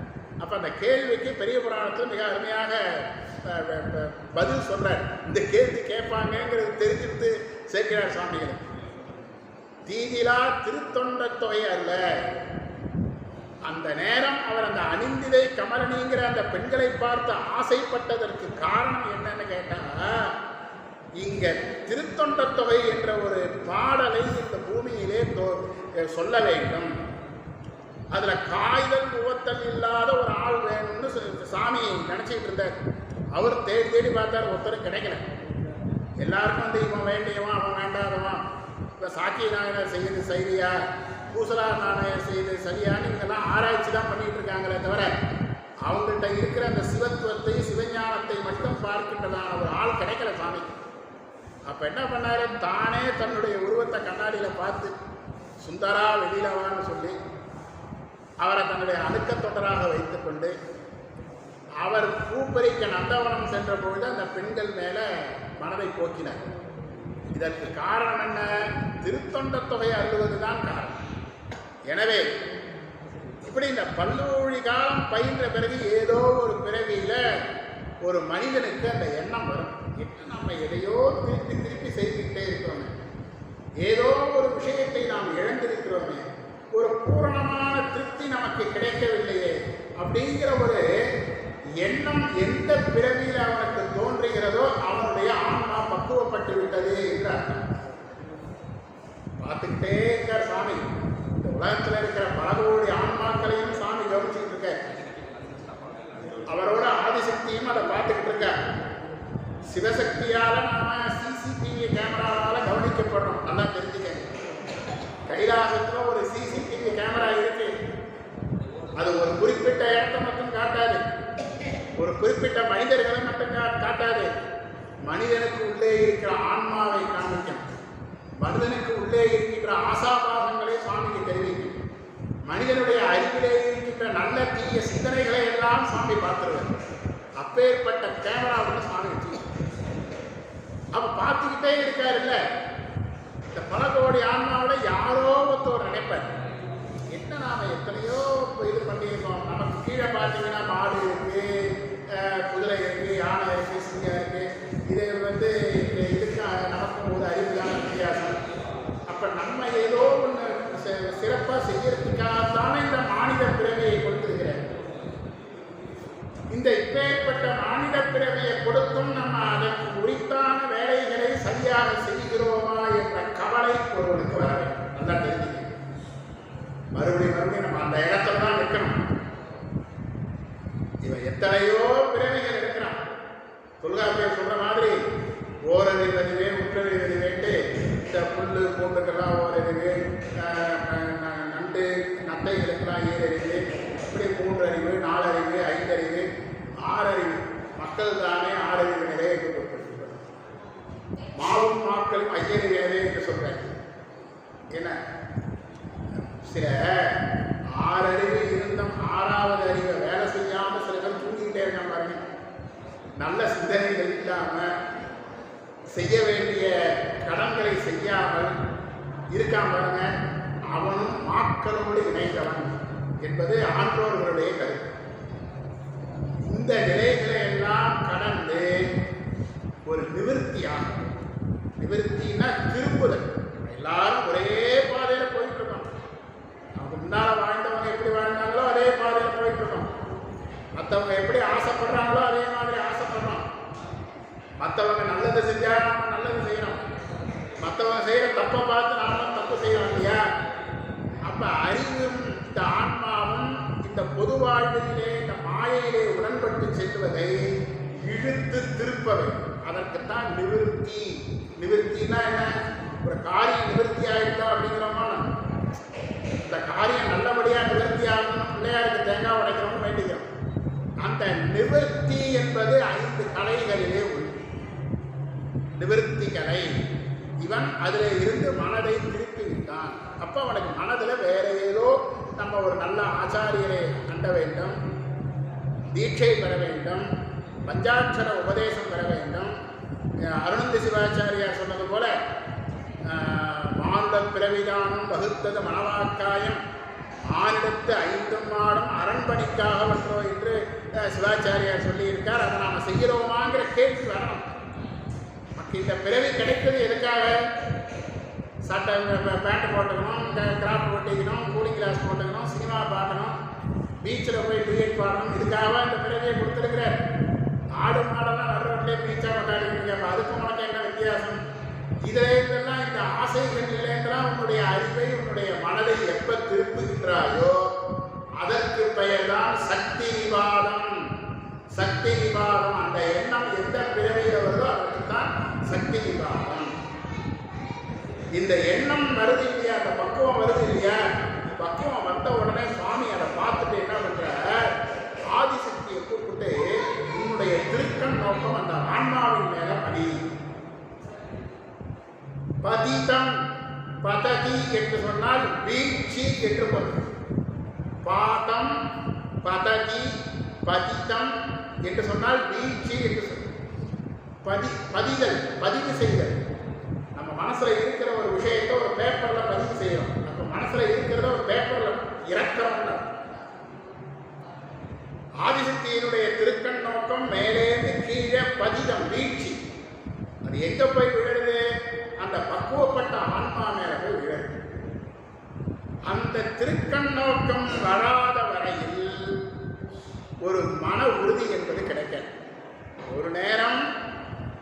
அப்போ அந்த கேள்விக்கு பெரிய புராணத்தில் மிக அருமையாக பதில் சொல்றார். இந்த கேள்வி கேட்பாங்கிறது தெரிஞ்சுட்டு சேர்க்கிறார் சுவாமிகள். தீதிலா திருத்தொண்ட தொகை அல்ல, அந்த நேரம் அவர் அந்த அணிந்திதை கமலினிங்கிற அந்த பெண்களை பார்த்து ஆசைப்பட்டதற்கு காரணம் என்னன்னு கேட்டா, இங்க திருத்தொண்ட தொகை என்ற ஒரு பாடலை இந்த பூமியிலே சொல்ல வேண்டும், அதுல காய்தல் உவத்தல் இல்லாத ஒரு ஆள் வேணும்னு சாமி நினைச்சிட்டு இருந்தார். அவர் தேடி தேடி பார்த்தார், ஒருத்தரும் கிடைக்கல. எல்லாருக்கும் வந்து இவன் வேண்டியவன் அவன் வேண்டாதவன், இப்போ சாக்கி நாயனர் செய்யுது சரியா, பூசலா நாயனர் செய்யுது சரியான்னு இவங்கெல்லாம் ஆராய்ச்சி தான் பண்ணிட்டு இருக்காங்களே தவிர அவங்கள்ட்ட இருக்கிற அந்த சிவத்துவத்தை சிவஞானத்தை மட்டும் பார்க்கின்றதான ஒரு ஆள் கிடைக்கல சாமி. அப்போ என்ன பண்ணாரு, தானே தன்னுடைய உருவத்தை கண்ணாடியில் பார்த்து சுந்தரா வெளியிலவான்னு சொல்லி அவரை தன்னுடைய அணுக்க தொண்டராக வைத்துக்கொண்டு அவர் பூப்பறிக்க நந்தவனம் சென்ற பொழுது அந்த பெண்கள் மேலே மனதை போக்கினார். இதற்கு காரணம் என்ன, திருத்தொண்ட தொகை அள்ளுவதுதான் காரணம். எனவே இப்படி இந்த பல்லூழி காலம் பயின்ற பிறகு ஏதோ ஒரு பிறவியில் ஒரு மனிதனுக்கு அந்த எண்ணம் வரும், நம்ம எதையோ திருப்பி திருப்பி செய்துக்கிட்டே இருக்கிறோமே, ஏதோ ஒரு விஷயத்தை நாம் இழந்திருக்கிறோமே, ஒரு பூரணமான திருப்தி நமக்கு கிடைக்கவில்லையே அப்படிங்கிற ஒரு எண்ணம் எந்த பிறவியில் அவனுக்கு தோன்றுகிறதோ அவனுடைய ஆன்மா பக்குவப்பட்டு விட்டது என்று அர்த்தம். பார்த்துக்கிட்டே இருக்கார் சாமி. இந்த உலகத்தில் இருக்கிற பல கோடி ஆன்மாக்களையும் சாமி கவனிச்சுட்டு இருக்க, அவரோட ஆதிசக்தியும் அதை பார்த்துக்கிட்டு இருக்க. சிவசக்தியால் நாம சிசிடிவி கேமராவால் கவனிக்கப்படுறோம், நல்லா தெரிஞ்சுக்க. கைலாசத்தில் ஒரு சிசிடிவி கேமரா இருக்கு, அது ஒரு குறிப்பிட்ட இடத்தை மட்டும் காட்டாது, ஒரு குறிப்பிட்ட மனிதர்களை மட்டும் காட்டாது, மனிதனுக்கு உள்ளே இருக்கிற ஆன்மாவை காண்பிக்கும், மனிதனுக்கு உள்ளே இருக்கின்ற ஆசாபாசங்களை சுவாமிக்கு தெரிவிக்கும், மனிதனுடைய அறிவிலே இருக்கின்ற நல்ல தீய சிந்தனைகளை எல்லாம் சுவாமி பார்த்துருவார். அப்பேற்பட்ட கேமராவில் சுவாமி வச்சு அப்ப பார்த்துக்கிட்டே இருக்காரு. இல்லை, இந்த பல கோடி ஆன்மாவோட யாரோ ஒருத்தர் நினைப்பார், என்ன நாம எத்தனையோ இது பண்ணியிருக்கோம், நமக்கு கீழே பார்த்தீங்கன்னா மாடு இருக்கு, குதிரை இருக்கு, யானை இருக்கு, சிங்கம் இருக்கு, இது வந்து இதுக்கு நமக்கும் ஒரு அறிவுக்கான வித்தியாசம். அப்ப நம்ம ஏதோ ஒன்று சிறப்பாக செய்யறதுக்காகத்தானே இந்த மாநில பிறவியை கொடுத்திருக்கிறார். இந்த இப்பேற்பட்ட மாநில பிறவியை கொடுத்தும் நம்ம அதற்கு உரித்தான வேலைகளை சரியாக செய்கிறோமா என்ற கவலை ஒருவனுக்கு வர வேண்டும். நல்லா தெரிஞ்சுக்க, மறுபடியும் நம்ம அந்த இடத்துல தான் நிற்கணும். இவன் எத்தனையோ பிறவிகள் இருக்கிறான். தொல்காப்பியர் சொல்ற மாதிரி ஓரறிவதுவே உற்றறிவதுவேட்டு, இந்த புல்லு பூண்டுக்கெல்லாம் ஓரறிவு, நண்டு நத்தைகளுக்கெல்லாம் 7 அறிவு, இப்படி 3 அறிவு, 4 அறிவு, 5 அறிவு, 6 அறிவு. மக்கள் தானே 6 அறிவு நிலையை கொடுத்திருக்கிறார். மாவும் மாக்களும் 5 அறிவு நிலை என்று சொல்றேன். என்ன, சில 6 அறிவு இருந்தும் 6வது அறிவை வேலை செய்யாமல் சில பேர் தூங்கிக்கிட்டே இருக்காம பாருங்க. நல்ல சிந்தனைகள் இல்லாமல் செய்ய வேண்டிய கடன்களை செய்யாமல் இருக்காம பாருங்க, அவனும் மாக்களோடு இணைந்தவன் என்பது ஆன்றோர்களுடைய கருத்து. இந்த நிலைகளை எல்லாம் கடந்து ஒரு நிவர்த்தியாகும். நிவர்த்தினா திரும்புதல். எல்லாரும் ஒரே பாதையில் போயிட்டு இருக்கோம். நமக்கு முன்னால் வாழ்ந்தவங்க எப்படி வாழ்ந்தாங்களோ அதே பாதையில் போயிட்டு இருக்கோம். மற்றவங்க எப்படி ஆசைப்படுறாங்களோ அதே மாதிரி ஆசைப்படுறோம். மற்றவங்க நல்லது செஞ்சா நாம நல்லது செய்யறோம், மற்றவங்க செய்யற தப்பை பார்த்து நாமளும் தப்பு செய்யறோம் இல்லையா? அப்ப அறிவும் இந்த ஆன்மாவும் இந்த பொது வாழ்விலே இந்த மாயையிலே உடன்பட்டு செல்வதை இழுத்து திருப்பவை. அதற்குத்தான் நிவர்த்தி. நிவர்த்தினா என்ன? ஒரு காரியம் நிவர்த்தி ஆகிட்டோம் அப்படிங்கிறோமா, இந்த காரியம் நல்லபடியாக நிவர்த்தி ஆகணும், பிள்ளையாருக்கு தேங்காய் உடைக்கிறோம்னு வேண்டிக்கிறோம். அந்த நிவர்த்தி என்பது 5 கலைகளிலே உள்ள செயலை இவன் அதில் இருந்து மனதை திருப்பி விட்டான். அப்போ அவனுக்கு மனதில் வேற ஏதோ நம்ம ஒரு நல்ல ஆச்சாரியரை அண்ட வேண்டும், தீட்சை பெற வேண்டும், பஞ்சாட்சர உபதேசம் பெற வேண்டும். அருணந்தி சிவாச்சாரியார் சொன்னது போல மாந்த பிறவிதானும் வகுத்தது மனவாக்காயம் ஆனிடத்து ஐந்தும் மாடும் அரண்பணிக்காக வற்றோ என்று சிவாச்சாரியார் சொல்லியிருக்கார். அதை நாம் செய்கிறோமாங்கிற கேள்வி வரணும். இந்த பிறவி கிடைத்தது எதுக்காக? சட்டை பேண்ட் போட்டுக்கணும், கிராஃப்ட் போட்டிக்கணும், கூலிங் கிளாஸ் போட்டுக்கணும், சினிமா பார்க்கணும், பீச்சில் போய் டிக்கெட் பாடணும். இதுக்காக இந்த பிறவியை கொடுத்துருக்கிறார். ஆடு மாடெல்லாம் நடுரோட்டிலே பீச்சாக கொண்டாடிக்கிறீங்க. அப்போ அதுக்கும் உனக்கு என்ன வித்தியாசம்? இதெல்லாம் இந்த ஆசைகள் இல்லைன்றா உன்னுடைய அறிவை உன்னுடைய மனதை எப்ப திருப்புகின்றாயோ அதற்கு பெயர் தான் சக்தி நிவாதம். சக்தி நிவாதம் அந்த எண்ணம் எந்த பிறவியில வருதோ அதற்கு தான் சக்தி நிவாதம். இந்த எண்ணம் வருது இல்லையா, அந்த பக்குவம் வருது இல்லையா, பக்குவம் வந்த உடனே சுவாமி அதை பார்த்துட்டு என்ன பண்ற, ஆதிசக்தியை கூப்பிட்டு உன்னுடைய திருக்கண் நோக்கம் அந்த ஆன்மாவின் மேல படி. பதிதம் பததி என்று சொன்னால் வீழ்ச்சி என்று பொருள். பாதம் பததி பதிதம் என்று சொன்னால் வீழ்ச்சி என்று சொல். பதிதல் பதிவு செய்தல். நம்ம மனசுல இருக்கிற ஒரு விஷயத்தை ஒரு பேப்பர்ல பதிவு செய்யறோம். நம்ம மனசுல இருக்கிறத ஒரு பேப்பர்ல இறக்கிறோம். ஆதிசக்தியினுடைய திருக்கண் நோக்கம் மேலேந்து கீழே பதிதம் வீழ்ச்சி. அது எங்க போய் விழுது? அந்த பக்குவப்பட்ட ஆன்மா மேல போய் விழுது. அந்த திருக்கண் நோக்கம் வராத வரையில் ஒரு மன உறுதி என்பது கிடைக்காது. ஒரு நேரம்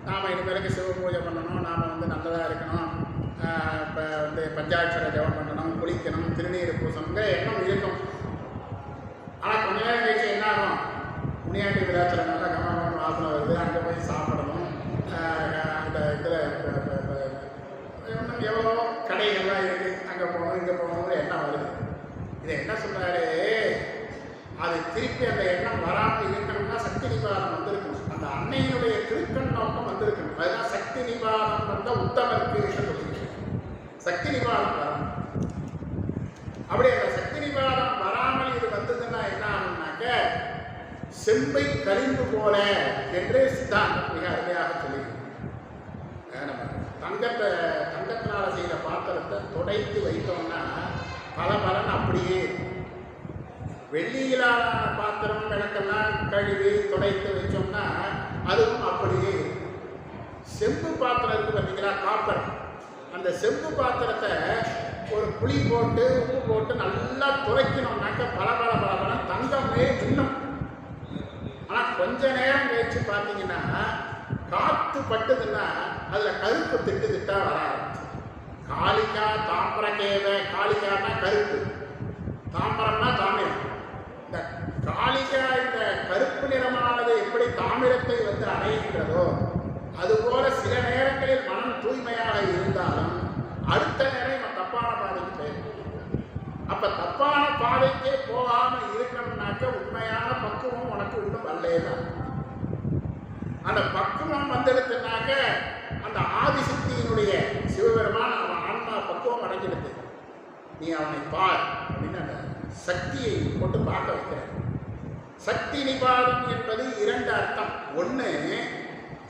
நாம் இனிமேலுக்கு சிவ பூஜை பண்ணணும், நாம் நல்லதாக இருக்கணும், இப்போ பஞ்சாட்சர ஜபம் பண்ணணும், குளிக்கணும், திருநீர் பூசணுங்கிற எண்ணம் இருக்கும். ஆனால் கொஞ்ச நேரம் கழிச்சு என்ன ஆகும்? முனியாண்டி விழாச்சில் நல்லா கமகமான வாசனை வருது, அங்கே போய் சாப்பிடணும். அந்த இதில் எவ்வளோ கடைகள்லாம் இருக்குது, அங்கே போகணும் இங்கே போகணுங்கிற எண்ணம் வருது. இதை என்ன சொல்கிறாரு? அது திருப்பி அந்த எண்ணம் வராமல் இருக்கணும்னா சக்தி நிவாரணம் வந்திருக்கணும். அந்த அன்னையினுடைய திருக்கண் நோக்கம் வந்திருக்கணும். அதுதான் சக்தி நிவாரணம் வந்த உத்தமருக்கு சக்தி நிவாரணம் வரணும். அப்படி அந்த சக்தி நிவாரணம் வராமல் இது வந்ததுன்னா என்ன ஆகும்னாக்க செம்பை கரிந்து போல என்று சித்தாந்தம் மிக அருமையாக சொல்லியிருக்கு. தங்கத்தினால செய்த பாத்திரத்தை துடைத்து வைத்தோம்னா பல பலன் அப்படியே. வெள்ளியிலான பாத்திரம் விளக்கெல்லாம் கழுவி துடைத்து வச்சோம்னா அதுவும் அப்படியே. செம்பு பாத்திரம் இருக்கு பார்த்தீங்களா, காப்பர். அந்த செம்பு பாத்திரத்தை ஒரு புளி போட்டு உப்பு போட்டு நல்லா துடைக்கணும்னாக்க பல பல பல பலம் தங்கமே இன்னும். ஆனால் கொஞ்ச நேரம் கழிச்சு பார்த்தீங்கன்னா காற்று பட்டுதுன்னா அதில் கருப்பு திட்டு திட்டா வர ஆரம்பிச்சு. காளிக்கா தாம்பரக்கேவ, காளிக்கானா கருப்பு, தாம்பரம்னா தாமிரம். இந்த காளிகா இந்த கருப்பு நிறமானது எப்படி தாமிரத்தை அடைகின்றதோ அதுபோல சில நேரங்களில் மனம் தூய்மையாக இருந்தாலும் அடுத்த நேரம் இவன் தப்பான பாதைக்கு போயிருக்கும். அப்ப தப்பான பாதைக்கே போகாம இருக்கணும்னாக்க உண்மையான பக்குவம் உனக்கு இன்னும் வரலேதான். அந்த பக்குவம் வந்துடுச்சுனாக்க அந்த ஆதிசக்தியினுடைய சிவபெருமான் அவன் ஆன்மா பக்குவம் அடைஞ்சிடுது. நீ அவனை பார் அப்படின்னு அந்த சக்தியை கொண்டு பார்க்க வைக்கிற. சக்தி நிபாதம் என்பது இரண்டு அர்த்தம். ஒன்று,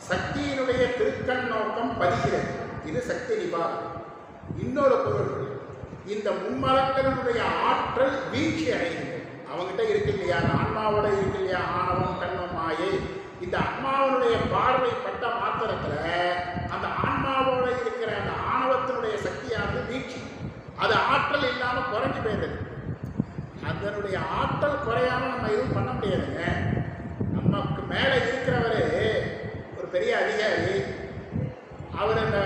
சக்தியினுடைய திருக்கண் நோக்கம் பதிகிறது, இது சக்தி நிபாதம். இன்னொரு பொருள், இந்த மும்மலங்களினுடைய ஆற்றல் வீழ்ச்சி அடைகிறது. அவங்ககிட்ட இருக்கு இல்லையா, அந்த ஆன்மாவோட இருக்கு இல்லையா, ஆணவம் கண்மம் மாயை. இந்த ஆன்மாவனுடைய பார்வை பட்ட மாத்திரத்துல அந்த ஆன்மாவோட இருக்கிற அந்த ஆணவத்தினுடைய சக்தியானது வீழ்ச்சி, அது ஆற்றல் இல்லாம குறைஞ்சு போயிடுது. அதனுடைய ஆற்றல் குறையாம நம்ம எதுவும் பண்ண முடியாதுங்க. நமக்கு மேல இருக்கிறவரு ஒரு பெரிய அதிகாரி, அவர் அந்த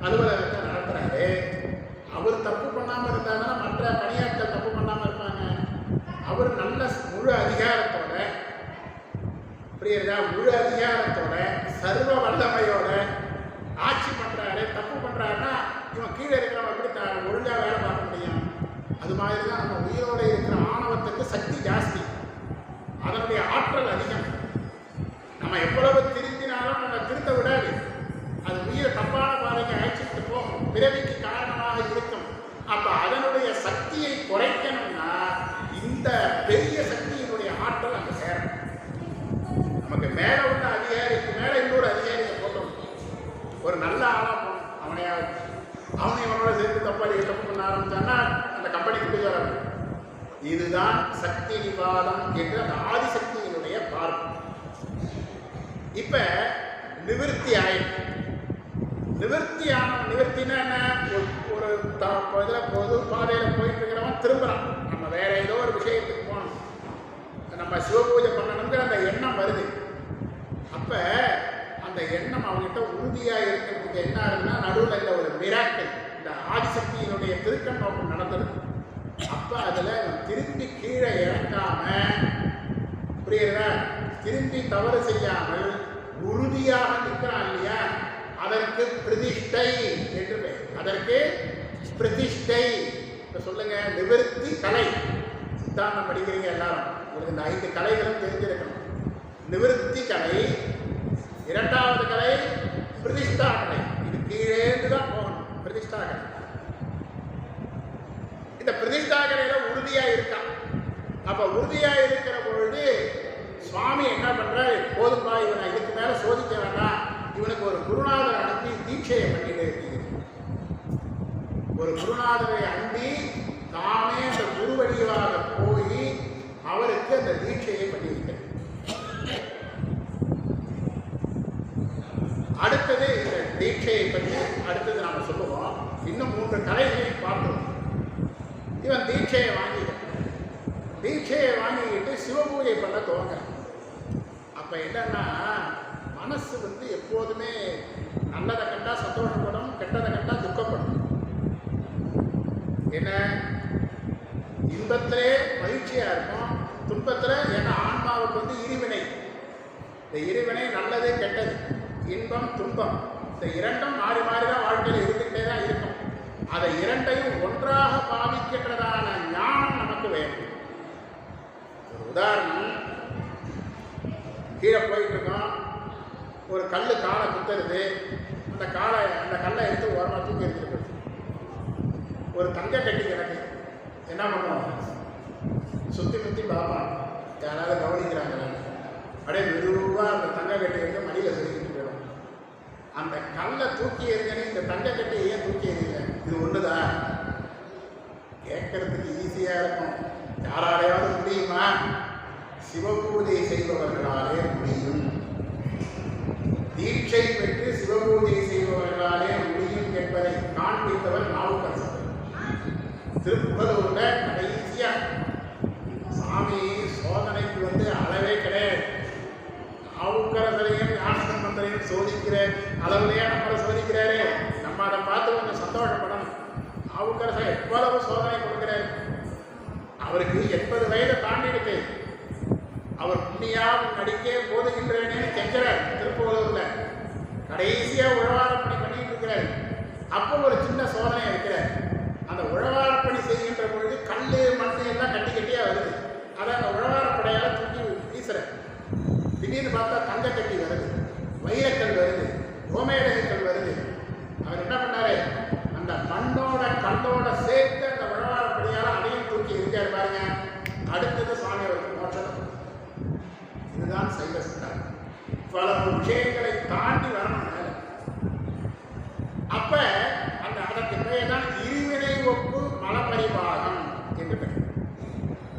அலுவலகத்தை நடத்துறாரு. அவர் தப்பு பண்ணாம இருந்தாங்கன்னா மற்ற பணியாட்கள் தப்பு பண்ணாம இருப்பாங்க. அவர் நல்ல முழு அதிகாரத்தோட, புரியுதா, முழு அதிகாரத்தோட சர்வ வல்லமையோட ஆட்சி பண்றாரு. தப்பு பண்றாருன்னா இவன் கீழே இருக்கிறவன் எப்படி ஒழுங்கா வேலை பார்க்க முடியும்? அது மாதிரி தான் நம்ம உயிரோட இருக்கிற ஆணவத்துக்கு சக்தி ஜாஸ்தி, அதனுடைய ஆற்றல் அதிகம். நம்ம எவ்வளவு திருத்தினாலும் நம்ம திருத்த விடாது. நமக்கு மேலே உள்ள அதிகாரிக்கு மேலே இன்னொரு அதிகாரியை போட்டோம், ஒரு நல்ல ஆளாக போகணும். அவனை அவனோட சேர்ந்து தப்பு பண்ண ஆரம்பிச்சான்னா அந்த கம்பெனிக்கு போய் வர. இதுதான் சக்தி விவாதம் என்று அந்த ஆதிசக்தியினுடைய பார்வை. இப்ப நிவர்த்தி ஆயிடுச்சு. நிவர்த்தினா என்ன? ஒரு இதில் பொது பாதையில் போயிட்டு இருக்கிறவன் திரும்புகிறான். நம்ம வேற ஏதோ ஒரு விஷயத்துக்கு போகணும், நம்ம சிவபூஜை பண்ணணுங்கிற அந்த எண்ணம் வருது. அப்போ அந்த எண்ணம் அவங்ககிட்ட உறுதியாக இருக்கிறதுக்கு என்ன ஆகுதுன்னா, நடுவில் இந்த ஒரு மிராக்கள், இந்த ஆதிசக்தியினுடைய திருக்கண் நோக்கம் நடந்தது. அப்போ அதில் திரும்பி கீழே இறக்காம, புரியுதா, திரும்பி தவறு செய்யாமல் உறுதியாக நிற்கிறான் இல்லையா, அதற்கு பிரதிஷ்டை என்று பெயர். அதற்கு பிரதிஷ்டை. இப்போ சொல்லுங்க, நிவர்த்தி கலை சித்தாந்தம் படிக்கிறீங்க எல்லாரும், உங்களுக்கு இந்த 5 கலைகளும் தெரிஞ்சிருக்கணும். நிவர்த்தி கலை, இரண்டாவது கலை பிரதிஷ்டா கலை. இது கீழேந்து தான் போகணும். பிரதிஷ்டா கலை, இந்த பிரதிஷ்டா கலையில உறுதியா இருக்கான். அப்ப உறுதியா இருக்கிற பொழுது சுவாமி என்ன பண்றாரு, போதும்பா இவனை இதுக்கு மேல சோதிக்க வேண்டாம், இவனுக்கு ஒரு குருநாதர் அனுப்பி தீட்சையை பண்ணிட்டு இருக்கீங்க. ஒரு குருநாதரை அண்டி தாமே அந்த குரு வழியாக போய் அவருக்கு அந்த தீட்சையை பண்ணி வைக்கிறார். அடுத்தது இந்த தீட்சையை பற்றி அடுத்தது நாம சொல்லுவோம். இன்னும் 3 கலைகளை பார்த்தோம். இவன் தீட்சையை வாங்கிக்கிட்டு சிவபூஜை பண்ண துவங்க. அப்ப என்னன்னா, மனசு எப்போதுமே நல்லதை கண்டா சந்தோஷப்படும், கெட்டதை கண்டா துக்கப்படும். என்ன, இன்பத்திலே மகிழ்ச்சியா இருக்கும், துன்பத்துல ஏன்னா ஆன்மாவுக்கு இருவினை. இந்த இருவினை நல்லது கெட்டது, இன்பம் துன்பம், இந்த இரண்டும் மாறி மாறிதான் வாழ்க்கையில் இருந்துகிட்டே தான் இருக்கும். அதை இரண்டையும் ஒன்றாக பாவிக்கின்றதான ஞானம் நமக்கு வேணும். ஒரு உதாரணம், கீழே போயிட்டு இருக்கோம், ஒரு கல் காலை குத்துறது, அந்த கல்லை எடுத்து ஓரமாக தூக்கி எடுத்துட்டு போயிடுச்சு. ஒரு தங்க கட்டி கிடக்கு, என்ன பண்ணுவோம், சுற்றி பார்ப்போம், யாராவது கவனிக்கிறாங்க. அப்படியே மெதுவாக அந்த தங்க கட்டி எடுத்து மடியில் சொல்லிக்கிட்டு போயிடும். அந்த கல்லை தூக்கி எறிஞ்சனே இந்த தங்க கட்டியை ஏன் தூக்கி எறியல? இது ஒன்றுதான். கேட்கறதுக்கு ஈஸியாக இருக்கும். யாராலையாவது முடியுமா? சிவபூஜை செய்பவர்களாலே முடியும். தீட்சை பெற்று சிவபூஜை செய்பவர்களாலே முடியும் என்பதை காண்பித்தவர் நாவுக்கரசர். திருப்புகலூர்ல கடைசியா சாமி சோதனைக்கு அளவே கிடையாது. நாவுக்கரசரையும் ஞானசம்பந்தரையும் சோதிக்கிற அளவுலையே நம்மளை சோதிக்கிறாரு. நம்ம அதை பார்த்து கொஞ்சம் சந்தோஷப்படணும். நாவுக்கரசர் எவ்வளவு சோதனை கொடுக்கிறாரு. அவருக்கு 80 வயதை தாண்டிடுச்சு. அவர் புண்ணியாவும் நடிக்கே போதுகின்றேன்னு கெஞ்சுறார் திருப்புகலூர்ல. கடைசியா உழவாரப்பணி பண்ணிட்டு இருக்கிறார். அப்போ ஒரு சின்ன சோதனை இருக்கிறார். அந்த உழவாரப்பணி செய்கின்ற பொழுது கல் மண் எல்லாம் கட்டியா வருது. அதை அந்த உழவாரப்படையால தூக்கி வீசுறார். திடீர்னு பார்த்தா தங்க கட்டி வருது, வைரக்கல் வருது, கோமேடகக்கல் வருது. அவர் என்ன பண்ணாரு, அந்த மண்ணோட கல்லோட சேர்த்து அந்த உழவாரப்படையால அதையும் தூக்கி இருக்காரு பாருங்க. அடுத்தது சுவாமி அவருக்கு மோட்சம். இதுதான் சைவ சித்தாந்தம். பல விஷயங்களை தாண்டி வரணும். அப்ப அதற்கு பெயர் தான் இருவினை ஒப்பு மலப்பரிபாகம் என்று பெயர்.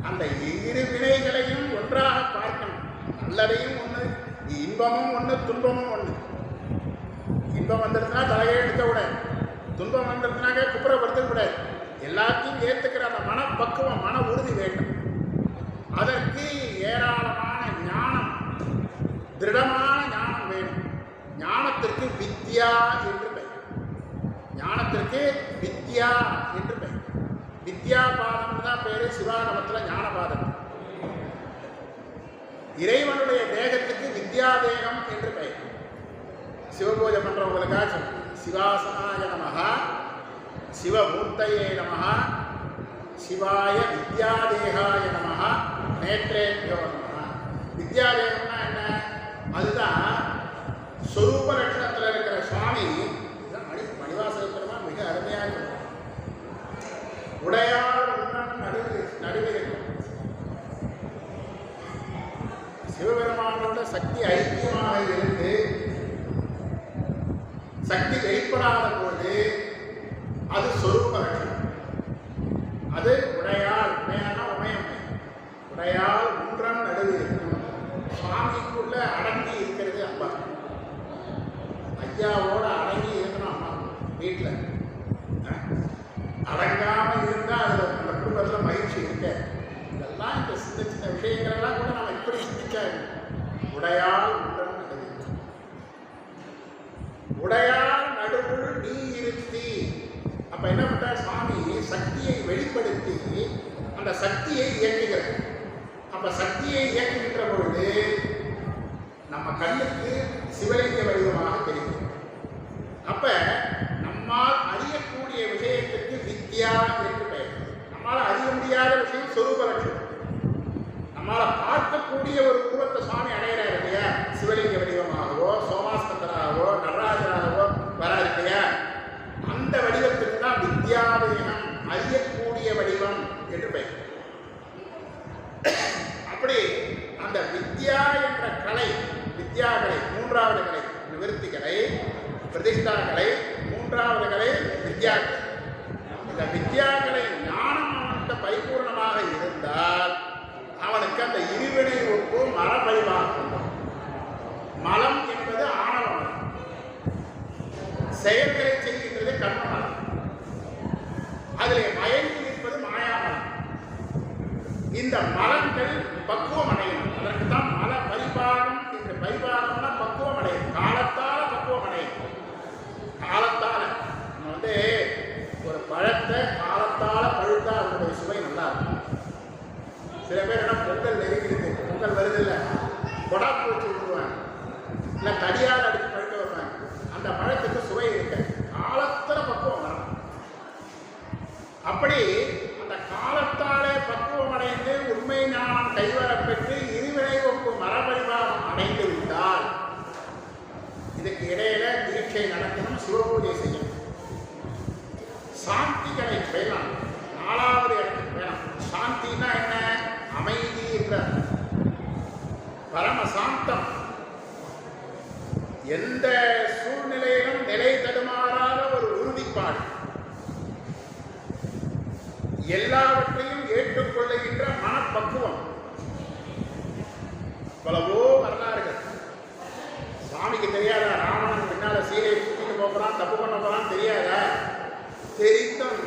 அந்த இரு வினைகளையும் ஒன்றாக பார்க்கணும். நல்லதையும் ஒண்ணு, இன்பமும் ஒண்ணு, துன்பமும் ஒண்ணு. இன்பம் வந்துடுச்சுன்னா தலையை எடுக்க கூடாது, துன்பம் வந்துடுச்சுனாக்க குப்புறப்படுத்த கூடாது. எல்லாத்தையும் ஏற்றுக்கிற அந்த மனப்பக்குவம், மன உறுதி வேண்டும். அதற்கு ஏராளமான ஞானம், திருடமான ஞானம் வேணும். ஞானத்திற்கு வித்யா என்று பெயர். ஞானத்திற்கு வித்யா என்று பெயர். வித்யாபாதம் தான் பேரு. சிவாகமத்தில் ஞானபாதம். இறைவனுடைய தேகத்துக்கு வித்யா தேகம் என்று பெயர். சிவபூஜை பண்றவங்களுக்காக சிவாசனாய நமஹ, சிவமூர்த்தையே நமஹ, சிவாய வித்யாதேகாய நமஹ, நேத்ரேபியோ நமஹ. வித்யாதேகம்னா என்ன? அதுதான் ஸ்வரூப லட்சணத்தில் இருக்கிற சுவாமி. மணிவாசக பெருமான் மிக அருமையாக சொல்றார். உடையார் உண்ணன் நடுவில் இருக்கும். சிவபெருமானோட சக்தி ஐக்கியமாக இருந்து சக்தி வெளிப்படாத போது அது சொரூப லட்சணம். அது உடையால், உடையானா உமையம்மை, உடையால் ஒன்றன் நடுவில் இருக்கணும். சுவாமிக்குள்ள அடங்கி இருக்கிறது அம்மா. ஐயாவோட அடங்கி இருக்கணும் அம்மா வீட்டில். அடங்காம இருந்தால் அது அந்த குடும்பத்தில் மகிழ்ச்சி இருக்க. இதெல்லாம் இந்த சின்ன சின்ன விஷயங்கள்லாம் கூட நம்ம எப்படி சிந்திச்சா உடையால் ஒன்றன் நடுவில், உடையால் நடுவுள் நீ இருத்தி. அப்ப என்ன பண்ற சுவாமி? சக்தியை வெளிப்படுத்தி அந்த சக்தியை இயக்குகிறார். அப்ப சக்தியை இயக்குகின்ற பொழுது நம்ம கண்ணுக்கு சிவலிங்க வடிவமாக தெரியும். அப்ப நம்மால் அறியக்கூடிய விஷயத்துக்கு வித்யா என்று பெயர். நம்மால் அறிய முடியாத விஷயம் சொரூப லட்சணம். நம்மால பார்க்கக்கூடிய ஒரு உருவத்தை சுவாமி அடையிறாரு இல்லையா? சிவலிங்க வடிவமாகவோ சோமாஸ்கந்தராகவோ நடராஜராகவோ வராது இல்லையா? அந்த வடிவத்துக்கு தான் வித்யாவேகம், அறியக்கூடிய வடிவம் என்று பெயர். அப்படி அந்த வித்யா என்ற கலை, வித்யா கலை மூன்றாவது கலை, நிவர்த்தி கலை, பிரதிஷ்டா கலை, மூன்றாவது கலை வித்யா கலை. இந்த வித்யா கலை ஞானம் அவன்கிட்ட பரிபூர்ணமாக இருந்தால் அவனுக்கு அந்த இருவினை ஒப்பு மரபரிவாகும். மலம் என்பது ஆணவம், செயல்களை செய்கின்றது கர்மமலம், அதிலே மயங்கி நிற்பது மாயாமலம். இந்த மலங்கள் பக்குவம் அடையும். அதற்கு தான் மல பரிபாகம் என்று. பரிபாகம்னா பக்குவம் அடையும், காலத்தால பக்குவம் அடையும். காலத்தால நம்ம ஒரு பழத்தை காலத்தால பழுத்தா அதனுடைய சுவை நல்லா இருக்கும். சில பேர் என்ன பொங்கல் நெருங்கிருக்கு, பொங்கல் வருது இல்லை, கொடாப்பு வச்சு விடுவாங்க, இல்லை தடியால் அடித்து பழுக்க வைப்பாங்க. அந்த பழத்துக்கு சுவை இருக்கு, காலத்தில் பக்குவம் வரணும். அப்படி அந்த காலத்தாலே பக்குவம் அடைந்து உண்மை ஞானம் கைவரப்பெற்று இருவினை ஒப்பு மரபரிவாகம் அடைந்து விட்டால் இதுக்கு இடையில தீட்சை நடக்கணும், சிவபூஜை செய்யணும், சாந்திகளை பெறலாம். 4வது இடத்துக்கு வேணும். சாந்தினா என்ன? அமைதி என்ற பரமசாந்தம். எந்த சூழ்நிலையிலும் நிலை தடுமாறாத ஒரு உறுதிப்பாடு, எல்லாவற்றையும் ஏற்றுக்கொள்ளுகின்ற மனப்பக்குவம். பலவோ வரலாறுகள். சுவாமிக்கு தெரியாதா ராவணன் பின்னால சீலையை தூக்கிட்டு போகிறான், தப்பு பண்ண போறான் தெரியாதா? தெரிந்தும்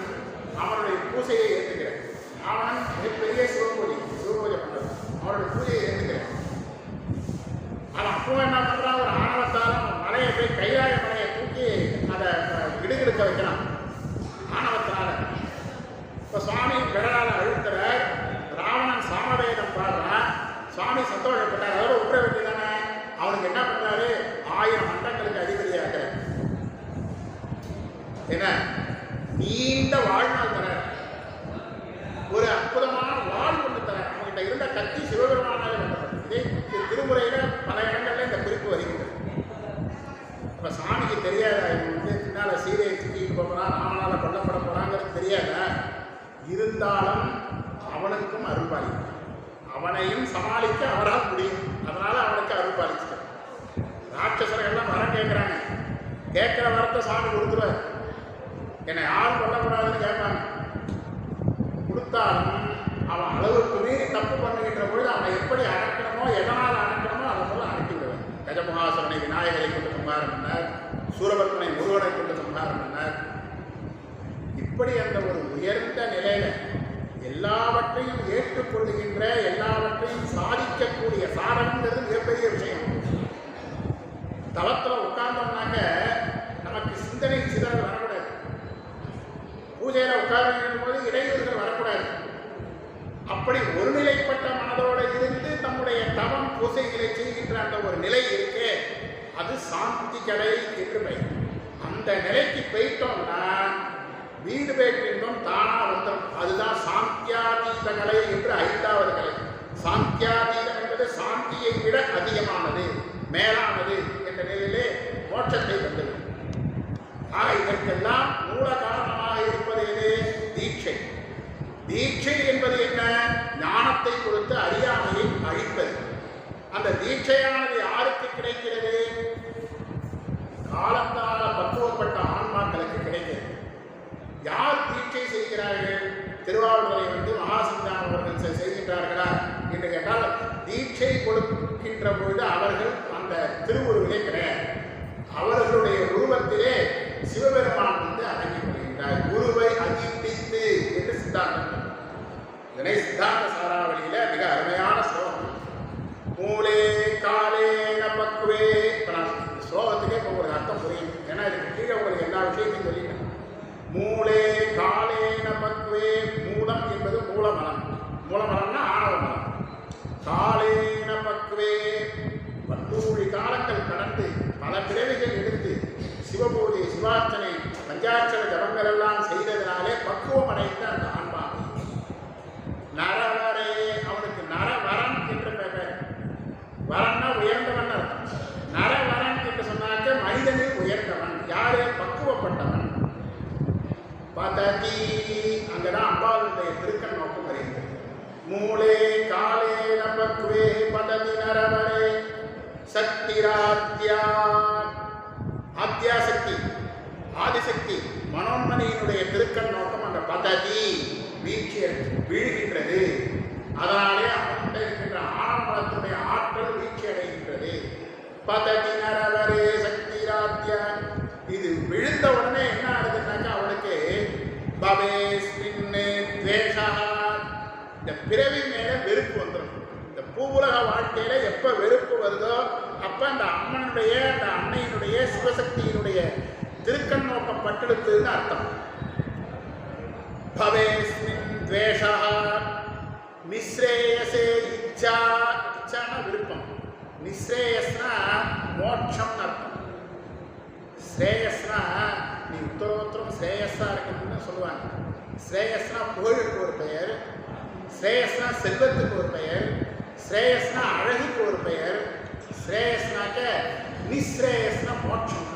அவனுடைய பூஜையை ஏற்றுக்கிறேன். ராவணன் மிகப்பெரிய சிவபூஜை பண்றது, அவனுடைய பூஜையை ஏற்றுக்கிறேன். அவன் அப்போ என்ன பண்றான்? ஒரு ஆணவத்தால் மலையை போய் கைலாய மலையை தூக்கி அதை இடுகிடுக்க வைக்கிறான் ஆணவத்தினால. இப்போ சுவாமி விரலால் அழுத்துற ராவணன் சாமவேதம் பாடுறான். சுவாமி சந்தோஷப்பட்டார். அதோட உற்ற வேண்டியதானே. அவனுக்கு என்ன பண்றாரு? 1000 மண்டங்களுக்கு அதிபதியாக என்ன நீண்ட வாழ்நாள் தர, ஒரு அற்புதமான வாழ் ஒன்று தர. அவங்ககிட்ட இருந்த கத்தி சிவபெருமானாலே வந்தது. திருமுறையில பல இடங்கள்ல இந்த குறிப்பு வருகிறது. இப்ப சாமிக்கு தெரியாதா இவன் பின்னால சீதையை தூக்கிட்டு போறான், ராமனால கொல்லப்பட போறாங்கிறது தெரியாதா? இருந்தாலும் அவனுக்கும் அருள்பாலிக்கும், அவனையும் சமாளிக்க அவரால் முடியும். அதனால அவனுக்கு அருள்பாலிச்சு. ராட்சசர்கள்லாம் வரம் கேட்கிறாங்க, கேட்கிற வரத்தை சாமி கொடுத்துருவார். என்னை யாரும் கொல்லக்கூடாதுன்னு கேட்பாங்க. கொடுத்தாலும் அவன் அளவுக்கு மீறி தப்பு பண்ணுகின்ற பொழுது அவனை எப்படி அடக்கணுமோ, எதனால் அடக்கணுமோ அதை போல அடக்கி விடுவார். கஜமுகாசுரனை விநாயகரை கொண்டு சம்ஹாரம் பண்ணார், சூரபத்மனை முருகனை கொண்டு சம்ஹாரம் பண்ணார். இப்படி அந்த ஒரு உயர்ந்த நிலையில எல்லாவற்றையும் ஏற்றுக்கொள்ளுகின்ற, எல்லாவற்றையும் சாதிக்கக்கூடிய சாதனங்கிறது மிகப்பெரிய விஷயம். தளத்தில் உட்கார்ந்தோம்னாக்க நமக்கு சிந்தனை சிதறல் வரக்கூடாது. பூஜையில் உட்கார்ந்து போது இடையூறுகள் வரக்கூடாது. அப்படி ஒருநிலைப்பட்ட மனதோடு இருந்து தம்முடைய தவம் பூஜைகளை செய்கின்ற அந்த ஒரு நிலை இருக்கே, அது சாந்தி கலை என்று பெயர். அந்த நிலைக்கு போயிட்டோம்னா வீடு பேற்றின்பம் தானா வந்துடும். அதுதான் சாந்தியாதீத கலை என்று 5வது கலை. சாந்தியாதீதம் என்பது சாந்தியை விட அதிகமானது, மேலானது என்ற நிலையிலே மோட்சத்தை தந்தது. இதற்கெல்லாம் மூல காரணமாக இருப்பது எது? தீட்சை. தீட்சை என்பது என்ன? ஞானத்தை கொடுத்து அறியாமையை அழிப்பது. அந்த தீட்சையானது யாருக்கு திருவுருவிலே கிடையாது. அவர்களுடைய உருவத்திலே சிவபெருமான் வந்து அடங்கிக் கொள்கின்றார். குருவை அதிட்டித்து என்று சித்தாந்தம். இதனை சித்தாந்த சாராவளியில மிக அருமையான ஸ்லோகம். மூலே காலே நமக்குவே. இப்போ நான் ஸ்லோகத்துக்கே இப்போ ஒரு அர்த்தம் புரியும். ஏன்னா இதுக்கு கீழே உங்களுக்கு எல்லா விஷயத்தையும் சொல்லிட்டேன். மூலே காலே நமக்குவே. மூலம் என்பது மூலமலம். மூலமலம்னா ஆணவ மலம். காலே நமக்குவே. 10 காலங்கள் கடந்து பல பிறவிகள் எடுத்து சிவபூஜை, சிவார்ச்சனை, பஞ்சாட்சர ஜபங்கள் எல்லாம் செய்ததினாலே பக்குவம் அடைந்த அந்த ஆன்மாவை நரவரே, அவனுக்கு நரவரன் என்று பெயர். வரன்னா உயர்ந்தவன் அர்த்தம். நரவரன் என்று சொன்னாக்க மனிதனில் உயர்ந்தவன். யாரே? பக்குவப்பட்டவன். பததி, அங்கதான் அம்பாளுடைய திருக்கண் நோக்கம் வருகிறது. மூலே காலே நமக்குவே பததி நரவரே சக்திராத்யா. ஆத்யாசக்தி, ஆதிசக்தி, மனோன்மணியினுடைய திருக்கண் நோக்கம் அந்த பததி வீழ்கின்றது. அதனாலே அவன்கிட்ட இருக்கின்ற ஆனந்தத்தினுடைய ஆற்றல் வீழ்ச்சி அடைகின்றது. பததி நரவரே சக்திராத்யா. இது விழுந்த உடனே என்ன ஆகுதுன்னாக்கா அவனுக்கு இந்த பிறவி மேல வெறுப்பு வந்துடும். இந்த பூவுலக வாழ்க்கையில எப்ப வெறுப்பு வருதோ அப்ப அந்த அம்மனுடைய, அந்த அன்னையினுடைய, சிவசக்தியினுடைய திருக்கண் நோக்கம் பட்டெடுத்துன்னு அர்த்தம். பவேஸ்மின் துவேஷா நிஸ்ரேயசே இச்சா. இச்சான விருப்பம். நிஸ்ரேயஸ்னா மோட்சம் அர்த்தம். ஸ்ரேயஸ்னா நீ உத்தரோத்தரம் ஸ்ரேயஸா இருக்கணும்னு சொல்லுவாங்க. ஸ்ரேயஸ்னா புகழுக்கு ஒரு பெயர், ஸ்ரேயஸ்னா செல்வத்துக்கு ஒரு பெயர், ஸ்ரேயஸ்னா அழகுக்கு ஒரு பெயர், ஸ்ரேயஸ்னாக்க நிஸ்ரேயஸ்னா மோட்சம்.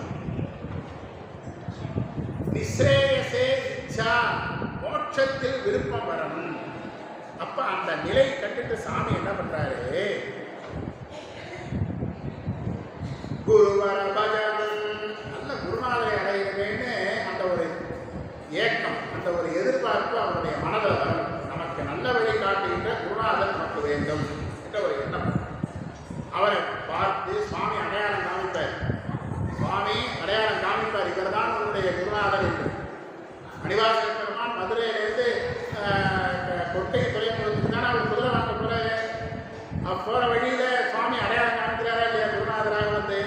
நிஸ்ரேயசே இச்சா, மோட்சத்தில் விருப்பம் வரணும். அப்ப அந்த நிலை கண்டுட்டு சாமி என்ன பண்றாரு? குருவர பஜனம், நல்ல குருநாதரை அடையணுமேன்னு அந்த ஒரு ஏக்கம், அந்த ஒரு எதிர்பார்ப்பு அவருடைய மனதில் வரும். நமக்கு நல்ல வழி காட்டுகின்ற குருநாதர் நமக்கு வேண்டும் என்ற ஒரு எண்ணம். அவரை பார்த்து சுவாமி அடையாளம் காமிப்பார். சுவாமி அடையாளம் காமிப்பார், இவர் தான் உன்னுடைய குருநாதர் என்று. மணிவாச பெருமான் மதுரையிலிருந்து கொட்டை துறைமுகத்துக்கு தானே அவர் குதிரை வாங்க போறாரு. போற வழியில சுவாமி அடையாளம் காமிக்கிறாரா இல்லையா குருநாதராக வந்து?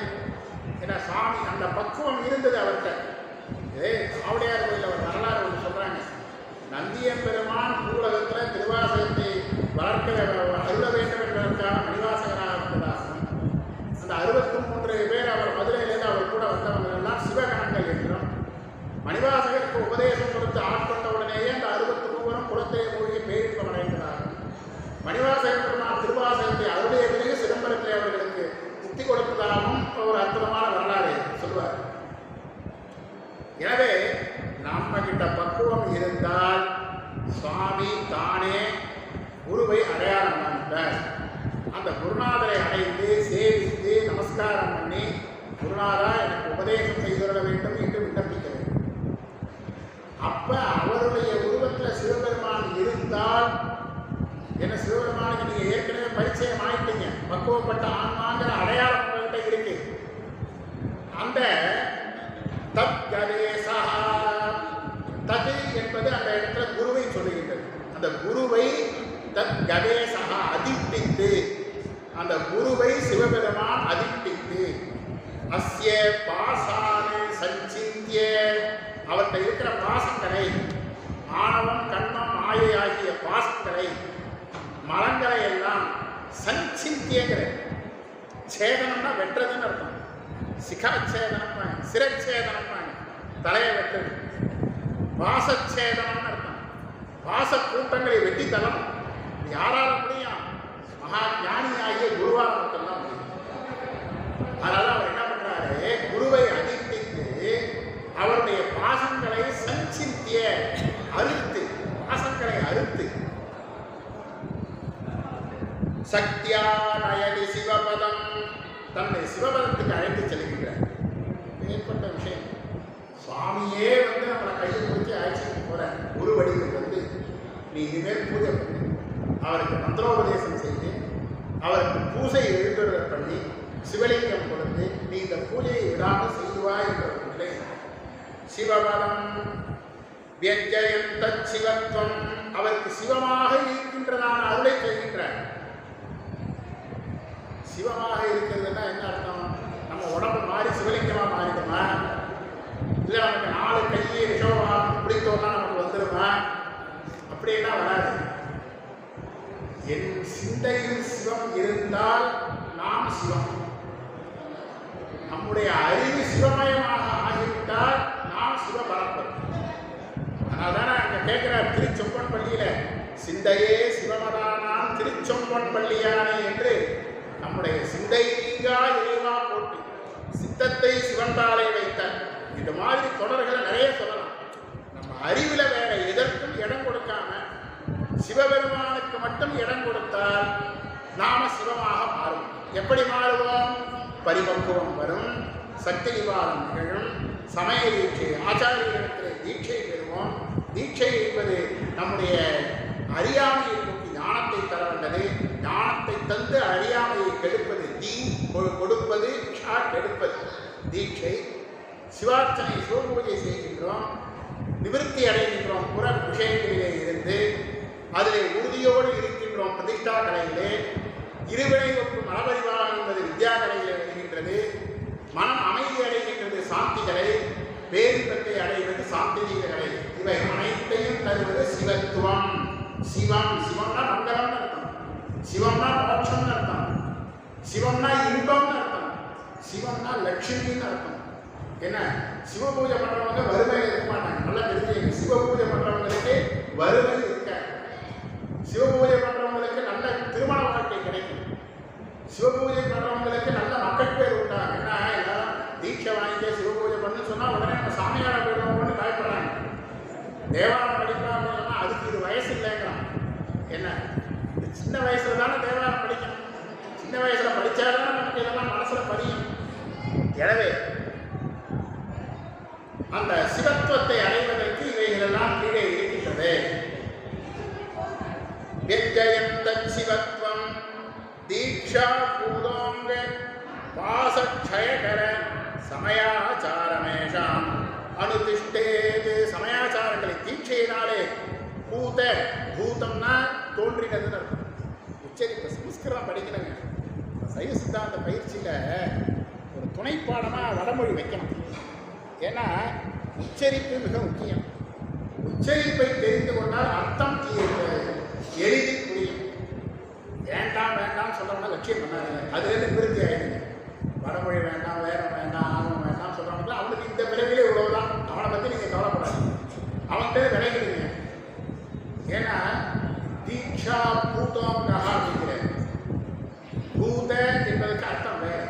ஏன்னா சுவாமி அந்த பக்குவம் இருந்தது அவர்கிட்ட. ஆவுடையார் கோயில் அவர் வரலாறு ஒன்று சொல்றாங்க. நந்தியம் பெருமான் பூலகத்தில் திருவாசகத்தை வளர்க்க அருள வேண்டும் என்பதற்கான மணிவாசகராக வந்ததாகும். அந்த 63 பேர் அவர் மதுரையிலிருந்து அவர் கூட வந்தவங்க எல்லாம் சிவகணங்கள் என்றும், மணிவாசகருக்கு உபதேசம் கொடுத்து ஆட்கொண்ட உடனேயே அந்த 63 குலத்தை மூழ்கி பேரின்பம் அடைந்ததாகும். மணிவாசகர் பெருமான் திருவாசகத்தை அருளிய பிறகு சிதம்பரத்திலே அவர்களுக்கு முக்தி கொடுத்ததாகவும் ஒரு அற்புதமான வரலாறு சொல்வார். எனவே நம்ம கிட்ட பக்குவம் இருந்தால் சுவாமி தானே குருவை அடையாளம் காமிப்பார். அந்த குருநாதரை அடைந்து சேவித்து நமஸ்காரம் பண்ணி, குருநாதா எனக்கு உபதேசம் செய்துவிட வேண்டும் என்று விண்ணப்பிக்க வேண்டும். அப்ப அவருடைய உருவத்தில் சிவபெருமான் இருந்தால் என்ன, சிவபெருமானுக்கு நீங்க ஏற்கனவே பரிச்சயம் ஆயிட்டீங்க, பக்குவப்பட்ட ஆன்மாங்கிற அடையாளம் உங்கள்கிட்ட இருக்கு. அந்த தத்கதேசா, தது என்பது அந்த இடத்துல குருவை சொல்லுகின்றது. அந்த குருவை தத்கதேசா அதிட்டித்து, அந்த குருவை சிவபெருமான் அதிட்டித்து, அஸ்ய பாசானே சஞ்சிந்திய, அவர்கிட்ட இருக்கிற பாசங்களை, ஆணவம் கண்மம் மாயை ஆகிய பாசங்களை, மலங்களை எல்லாம் சஞ்சிந்தியங்கிற, சேதனம்னா வெட்டுறதுன்னு அர்த்தம். சிகாச்சேதனம், சிரச்சேதனம், தலையை வெட்டுறது. பாசச்சேதனம்னு அர்த்தம். பாச கூட்டங்களை வெட்டி தள்ளணும். யாரால முடியும்? மகா ஞானியாகிய குருவால் மட்டும்தான் முடியும். அதனால அவர் என்ன பண்றாரு? குருவை அதிர்த்தித்து அவருடைய பாசங்களை சஞ்சிந்திய, அறுத்து, பாசங்களை அறுத்து, சக்தியா நயதி சிவபதம், தன்னை சிவபதத்துக்கு அழைத்து செல்கின்றார். ஏற்பட்ட விஷயம். சுவாமியே வந்து நம்மளை கையை பிடிச்சி அழைச்சிட்டு போற குரு வடிவில் வந்து நீ இனிமேல் பூஜை பண்ணி, அவருக்கு மந்திரோபதேசம் செய்து, அவருக்கு பூசை எழுதுறதை பண்ணி, சிவலிங்கம் கொடுத்து நீ இந்த பூஜையை விடாமல் செய்துவா என்ற நிலை. சிவபலம் வியஜயந்த சிவத்துவம், அவருக்கு சிவமாக இருக்கின்றதான அருளை செய்கின்றார். சிவமாக இருக்கிறதுனா என்ன அர்த்தம்? நம்ம உடம்பு மாறி சிவலிங்கமா மாறிடுமா? இல்லை நமக்கு 4 கையை ரிஷபவாகனம் பிடித்தோம்னா நமக்கு வந்துடுமா? அப்படியெல்லாம் வராது. என் சிந்தையில் சிவம் இருந்தால் நாம் சிவம். நம்முடைய அறிவு சிவமயமாக ஆகிவிட்டால் நாம் சிவபரப்பது. அதனால்தான் அங்க கேட்கிறார் திருச்சொம்பன் பள்ளியில, சிந்தையே சிவமதானான் திருச்சொம்பன் பள்ளியானே என்று நம்முடைய சிந்தை நீங்கா இறைவா போட்டு சித்தத்தை சிவந்தாலை வைத்தார். இது மாதிரி தொடர்களை நிறைய சொல்லலாம். நம்ம அறிவுல வேற எதற்கும் இடம் கொடுக்காம சிவபெருமானுக்கு மட்டும் இடம் கொடுத்தால் நாம சிவமாக மாறும். எப்படி மாறுவோம்? பரிபக்குவம் வரும், சக்தி நிவாரணம் நிகழும், சமய தீட்சை, ஆச்சாரியர்களுக்கு தீட்சை பெறுவோம். தீட்சை என்பது நம்முடைய அறியாமையை நோக்கி ஞானத்தை தர வந்தது. ஞானத்தை தந்து அறியாமையை கெடுப்பது தீ, கொடுப்பது ஷா, கெடுப்பது தீட்சை. சிவார்ச்சனை சிவபூஜை செய்கின்றோம், நிவர்த்தி அடைகின்றோம் புற விஷயங்களிலே இருந்து. அதிலே உறுதியோடு இருக்கின்றோம் பிரதிஷ்டா கலையிலே. இருவினை ஒப்பும் மனபரிவாகம் என்பது வித்யா கலையிலே வருகின்றது. மனம் அமைதி அடைகின்றது சாந்தி கலை. பேரின்பத்தை அடைவது சாந்திஜீக கலை. இவை அனைத்தையும் தருவது சிவத்துவம். சிவம், சிவம்னா மங்களம்னு அர்த்தம், சிவம்னா மோட்சம்னு அர்த்தம், சிவம்னா இன்பம்னு அர்த்தம், சிவம்னா லட்சுமின்னு அர்த்தம். என்ன, சிவபூஜை பண்றவங்க வறுமையில் இருக்க மாட்டாங்க. நல்லா தெரிஞ்சு, சிவபூஜை பண்றவங்களுக்கு வறுமை இருக்காது. சிவபூஜை பண்றவங்களுக்கு நல்ல திருமண வாழ்க்கை கிடைக்கும். சிவபூஜை பண்றவங்களுக்கு நல்ல மக்கள் பேர் உண்டாங்க. என்ன, எல்லாரும் தீட்சை வாங்கிக்க சிவபூஜை பண்ணு சொன்னா உடனே நம்ம சாமியார போயிடுவோம்னு பயப்படுறாங்க. தேவாரம் படிக்கலாம் அப்படின்னு சொன்னா அதுக்கு இது வயசு இல்லைங்கிறான். என்ன, சின்ன வயசுல தானே தேவாரம் படிக்கணும். சின்ன வயசுல படிச்சாதான் நமக்கு இதெல்லாம் மனசுல பதியும். எனவே அந்த சிவத்துவத்தை அடைவதற்கு இவைகளெல்லாம் கீழே இருக்கின்றது. சிவத்துவம் தீட்சா பூதோங்க வாசக்ஷயகர சமயாச்சாரமேஷாம் அனுதிஷ்டேது. சமயாச்சாரங்களை தீட்சையினாலே பூத, பூதம்னா தோன்றினதுன்னு அர்த்தம். உச்சரிப்பு சமஸ்கிருதம் படிக்கணுங்க. சைவ சித்தாந்த பயிற்சியில் ஒரு துணைப்பாடமாக வடமொழி வைக்கணும். ஏன்னா உச்சரிப்பு மிக முக்கியம். உச்சரிப்பை தெரிந்து கொண்டால் அர்த்தம் எளிதில் புரியும். வேண்டாம் வேண்டாம் சொல்றவங்க லட்சியம் பண்ணாதுங்க, அதுலேருந்து நிவர்த்தி ஆயிடுங்க. வடமொழி வேண்டாம், வேறம் வேண்டாம், ஆர்வம் வேண்டாம் சொல்றவங்க அவனுக்கு இந்த பிறவிலே இவ்வளவுதான், அவனை பற்றி நீங்கள் கவலைப்படாது, அவன்கிட்ட விளையிடுங்க. ஏன்னா தீட்சா பூதோங்கா அப்படிங்கிற பூத என்பதற்கு அர்த்தம் வேற,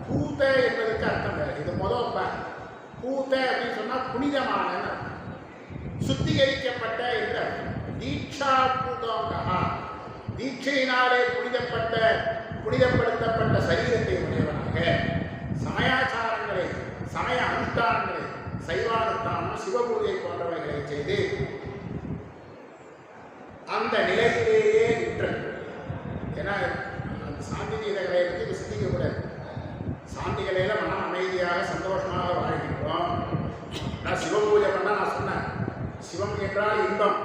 பூத என்பதற்கு அர்த்தம் வேற. இது முதல் பூத அப்படின்னு சொன்னால் புனிதமான, சுத்திகரிக்கப்பட்ட என்ற தீட்சா பூதோங்கா, தீட்சையினாலே புனிதப்படுத்தப்பட்ட சரீரத்தை உடையவனாக சமயாச்சாரங்களை, சமய அனுஷ்டானங்களை, சைவானுஷ்டானம், சிவபூஜை போன்றவைகளை செய்து அந்த நிலையிலேயே நிற்றது. ஏன்னா அந்த சாந்தி நிலைகளை பற்றி சிந்திக்க கூடாது. சாந்தி நிலையில மனம் அமைதியாக சந்தோஷமாக வாழ்கின்றோம். நான் சிவபூஜை பண்ண நான் சொன்னேன், சிவம் என்றால் இன்பம்,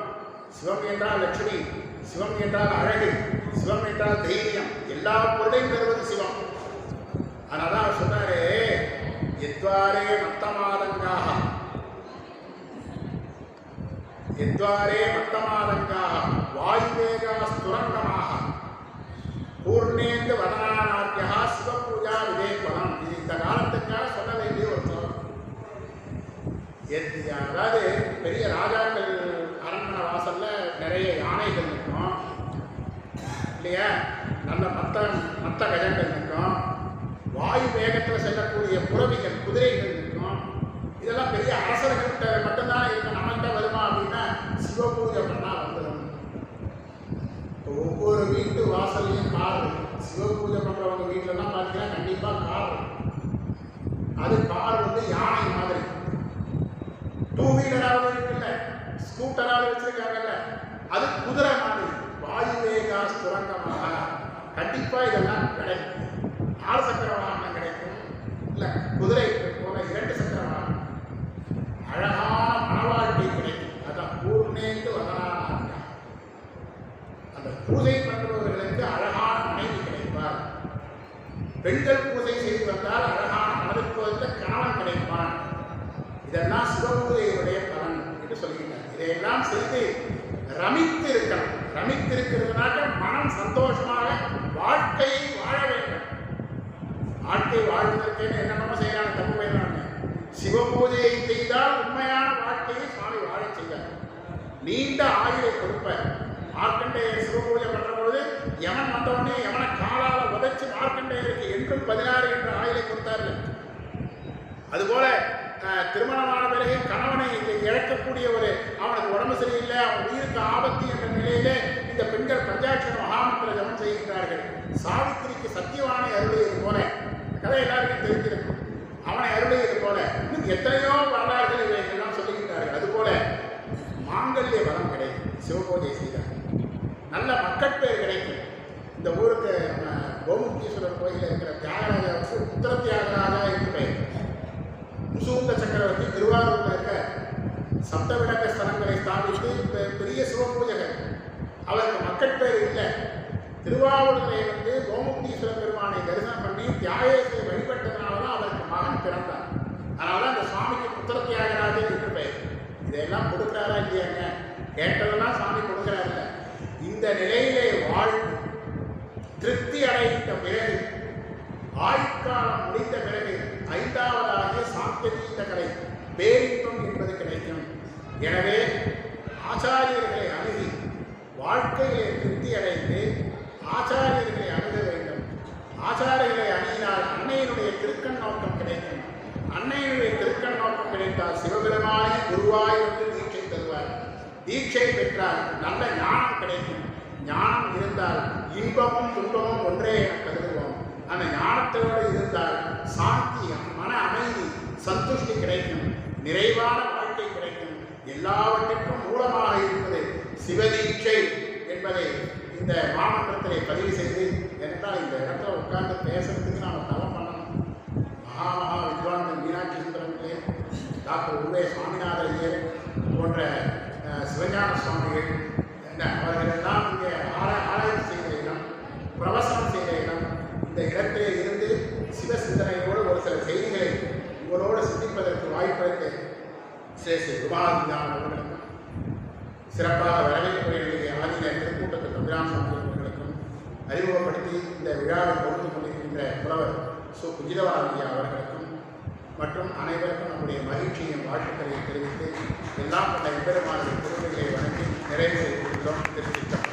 சிவம் என்றால் லட்சுமி, சிவம் என்றால் அழகு, சிவம் என்றால் தைரியம், எல்லா பொருளையும் தருவது சிவம். அதனால அவர் சொன்னாரு, எத்வாரே மத்தமாதங்காக, எத்வாரே மத்தமாதங்காக வாயுவேகா ஸ்துரங்கமாக பூர்ணேந்து வதனாநாத்தியா சிவபூஜா விதேபலம். இது இந்த காலத்துக்காக சொல்ல வேண்டிய ஒரு சொல். அதாவது பெரிய ராஜாக்கள் அரண்மனை வாசல்ல நிறைய யானைகள் நிற்கும் இல்லையா, நல்ல மத்த கஜங்கள் நிற்கும், வாயு வேகத்தில் செல்லக்கூடிய புறவிகள் குதிரைகள் நிற்கும். இதெல்லாம் பெரிய அரசர்கள்கிட்ட மட்டும்தான் இருக்கும். நம்மகிட்ட வருமா அப்படின்னா சிவபூஜை பண்ணா வந்துடும். ஒவ்வொரு வீட்டு வாசல்லையும் கார் இருக்கும். சிவபூஜை பண்றவங்க வீட்டிலலாம் பார்த்தீங்கன்னா கண்டிப்பாக கார் இருக்கும். அது கார் வந்து யானை மாதிரி, டூ வீலராவது இருக்குல்ல, ஸ்கூட்டராவது வச்சிருக்காங்கல்ல, அது குதிரை மாதிரி. வாயுவேகா ஸ்துரங்கமாக கண்டிப்பா இதெல்லாம் கிடைக்கும். 4 சக்கர படைப்பான். இதெல்லாம் சிவபூஜையுடைய பலன் என்று சொல்கிறார். இதையெல்லாம் செய்து ரமித்து இருக்கணும். ரமித்திருக்கிறதுனால மனம் சந்தோஷமாக வாழ்க்கையை வாழ வேண்டும். வாழ்க்கை வாழ்வதற்கு என்னென்னமோ செய்யறாங்க, தப்பு போயிடறாங்க. சிவபூஜையை செய்தால் உண்மையான வாழ்க்கையை சுவாமி வாழ செய்வார். நீண்ட ஆயுளை கொடுப்பார். மார்க்கண்டேயர் சிவபூஜை பண்ற பொழுது யமன் வந்தவொடனே யமனை காலால உதைச்சு மார்க்கண்டேயருக்கு என்றும் 16 என்ற ஆயுளை கொடுத்தார்கள். அதுபோல திருமணமான பிறகு கணவனை இழக்கக்கூடிய அவனுக்கு உடம்பு சரியில்லை, அவன் உயிருக்கு ஆபத்து என்ற நிலையிலே இந்த பெண்கள் பஞ்சாட்சர மகாமந்திர ஜபம் செய்கின்றார்கள். சாவித்திரிக்கு சத்தியவானை அருளியது போல கதை எல்லாருக்கும் தெரிஞ்சிருக்கும். அவனை அருளியது போல இன்னும் எத்தனையோ வரலாறுகள் இவைகள்லாம் சொல்லுகின்றார்கள். அதுபோல மாங்கல்ய வரம் கிடைக்கும். சிவபூஜை செய்தார் நல்ல மக்கட்பேர் கிடைக்கும். இந்த ஊருக்கு நம்ம கோமுக்தீஸ்வரர் கோயிலில் இருக்கிற தியாகராஜாவுக்கு உத்தர தியாகராஜா என்று பெயர். முசூந்த சக்கரவர்த்தி திருவாரூரில் இருக்க சப்தவிடங்க ஸ்தலங்களை ஸ்தாபித்து பெரிய சிவபூஜகர். அவருக்கு மக்கட்பேர் இல்லை. திருவாவூரிலே கோமுக்தீஸ்வர பெருமானை தரிசனம் பண்ணி தியாகேசை வழிபட்டதுனால தான் அவருக்கு மகன் பிறந்தார். அதனால தான் அந்த சுவாமிக்கு உத்தர தியாகராஜர் என்று பெயர். இதையெல்லாம் கொடுக்குறாரா இல்லையாங்க? கேட்டதெல்லாம் சுவாமி கொடுக்குறாருல்ல. இந்த நிலையிலே வாழ்ந்து திருப்தி அடைந்த பிறகு ஆயுட்காலம் முடிந்த பிறகு 5வதாகிய சாந்தியதீத கலை பேரின்பம் என்பது கிடைக்கும். எனவே ஆச்சாரியர்களை அணுகி வாழ்க்கையிலே திருப்தி அடைந்து ஆச்சாரியர்களை அணுக வேண்டும். ஆச்சாரியர்களை அணுகினால் அன்னையினுடைய திருக்கண் நோக்கம் கிடைக்கும். அன்னையினுடைய திருக்கண் நோக்கம் கிடைத்தால் சிவபெருமானே குருவாய் வந்து தீட்சை தருவார். தீட்சை பெற்றால் நல்ல ஞானம் கிடைக்கும். ஞானம் இருந்தால் இன்பமும் துன்பமும் ஒன்றே என கருதுவோம். அந்த ஞானத்தோடு இருந்தால் சாந்தி, மன அமைதி, சந்துஷ்டி கிடைக்கும். நிறைவான வாழ்க்கை கிடைக்கும். எல்லாவற்றிற்கும் மூலமாக இருப்பது சிவதீட்சை என்பதை இந்த மாமன்றத்திலே பதிவு செய்து, என்றால் இந்த இடத்துல உட்கார்ந்து பேசுறதுக்கு நாம் தவம் பண்ணணும். மகா வித்வான்கள் மீனாட்சி சுந்தரங்களே, டாக்டர் உவே சுவாமிநாத ஐயர் போன்ற சிவஞான சுவாமிகள் அவர்களெல்லாம் இங்கே ஆராய்ச்சி செய்த இடம், பிரவசனம் செய்த இடம். இந்த இடத்திலே இருந்து சிவ சிந்தனையோடு ஒரு சில செய்திகளை உங்களோடு சிந்திப்பதற்கு வாய்ப்பளித்த ஸ்ரீ விபாதிதான் அவர்களுக்கும், சிறப்பாக வரவேற்புடைய ஆதின திருக்கூட்டத்து தம்பிரான் சுவாமி அவர்களுக்கும் அறிமுகப்படுத்தி இந்த விழாவை கொடுத்து கொண்டிருக்கின்ற புலவர் சு குஜிதவாதியா அவர்களுக்கும் மற்றும் அனைவருக்கும் நம்முடைய மகிழ்ச்சியின் வாழ்த்துக்களை தெரிவித்து எல்லாம் கொண்ட இப்பெருமானுடைய திருவிகளை வழங்கி நிறைவு செய்துள்ளோம். திருச்சிட்டோம்.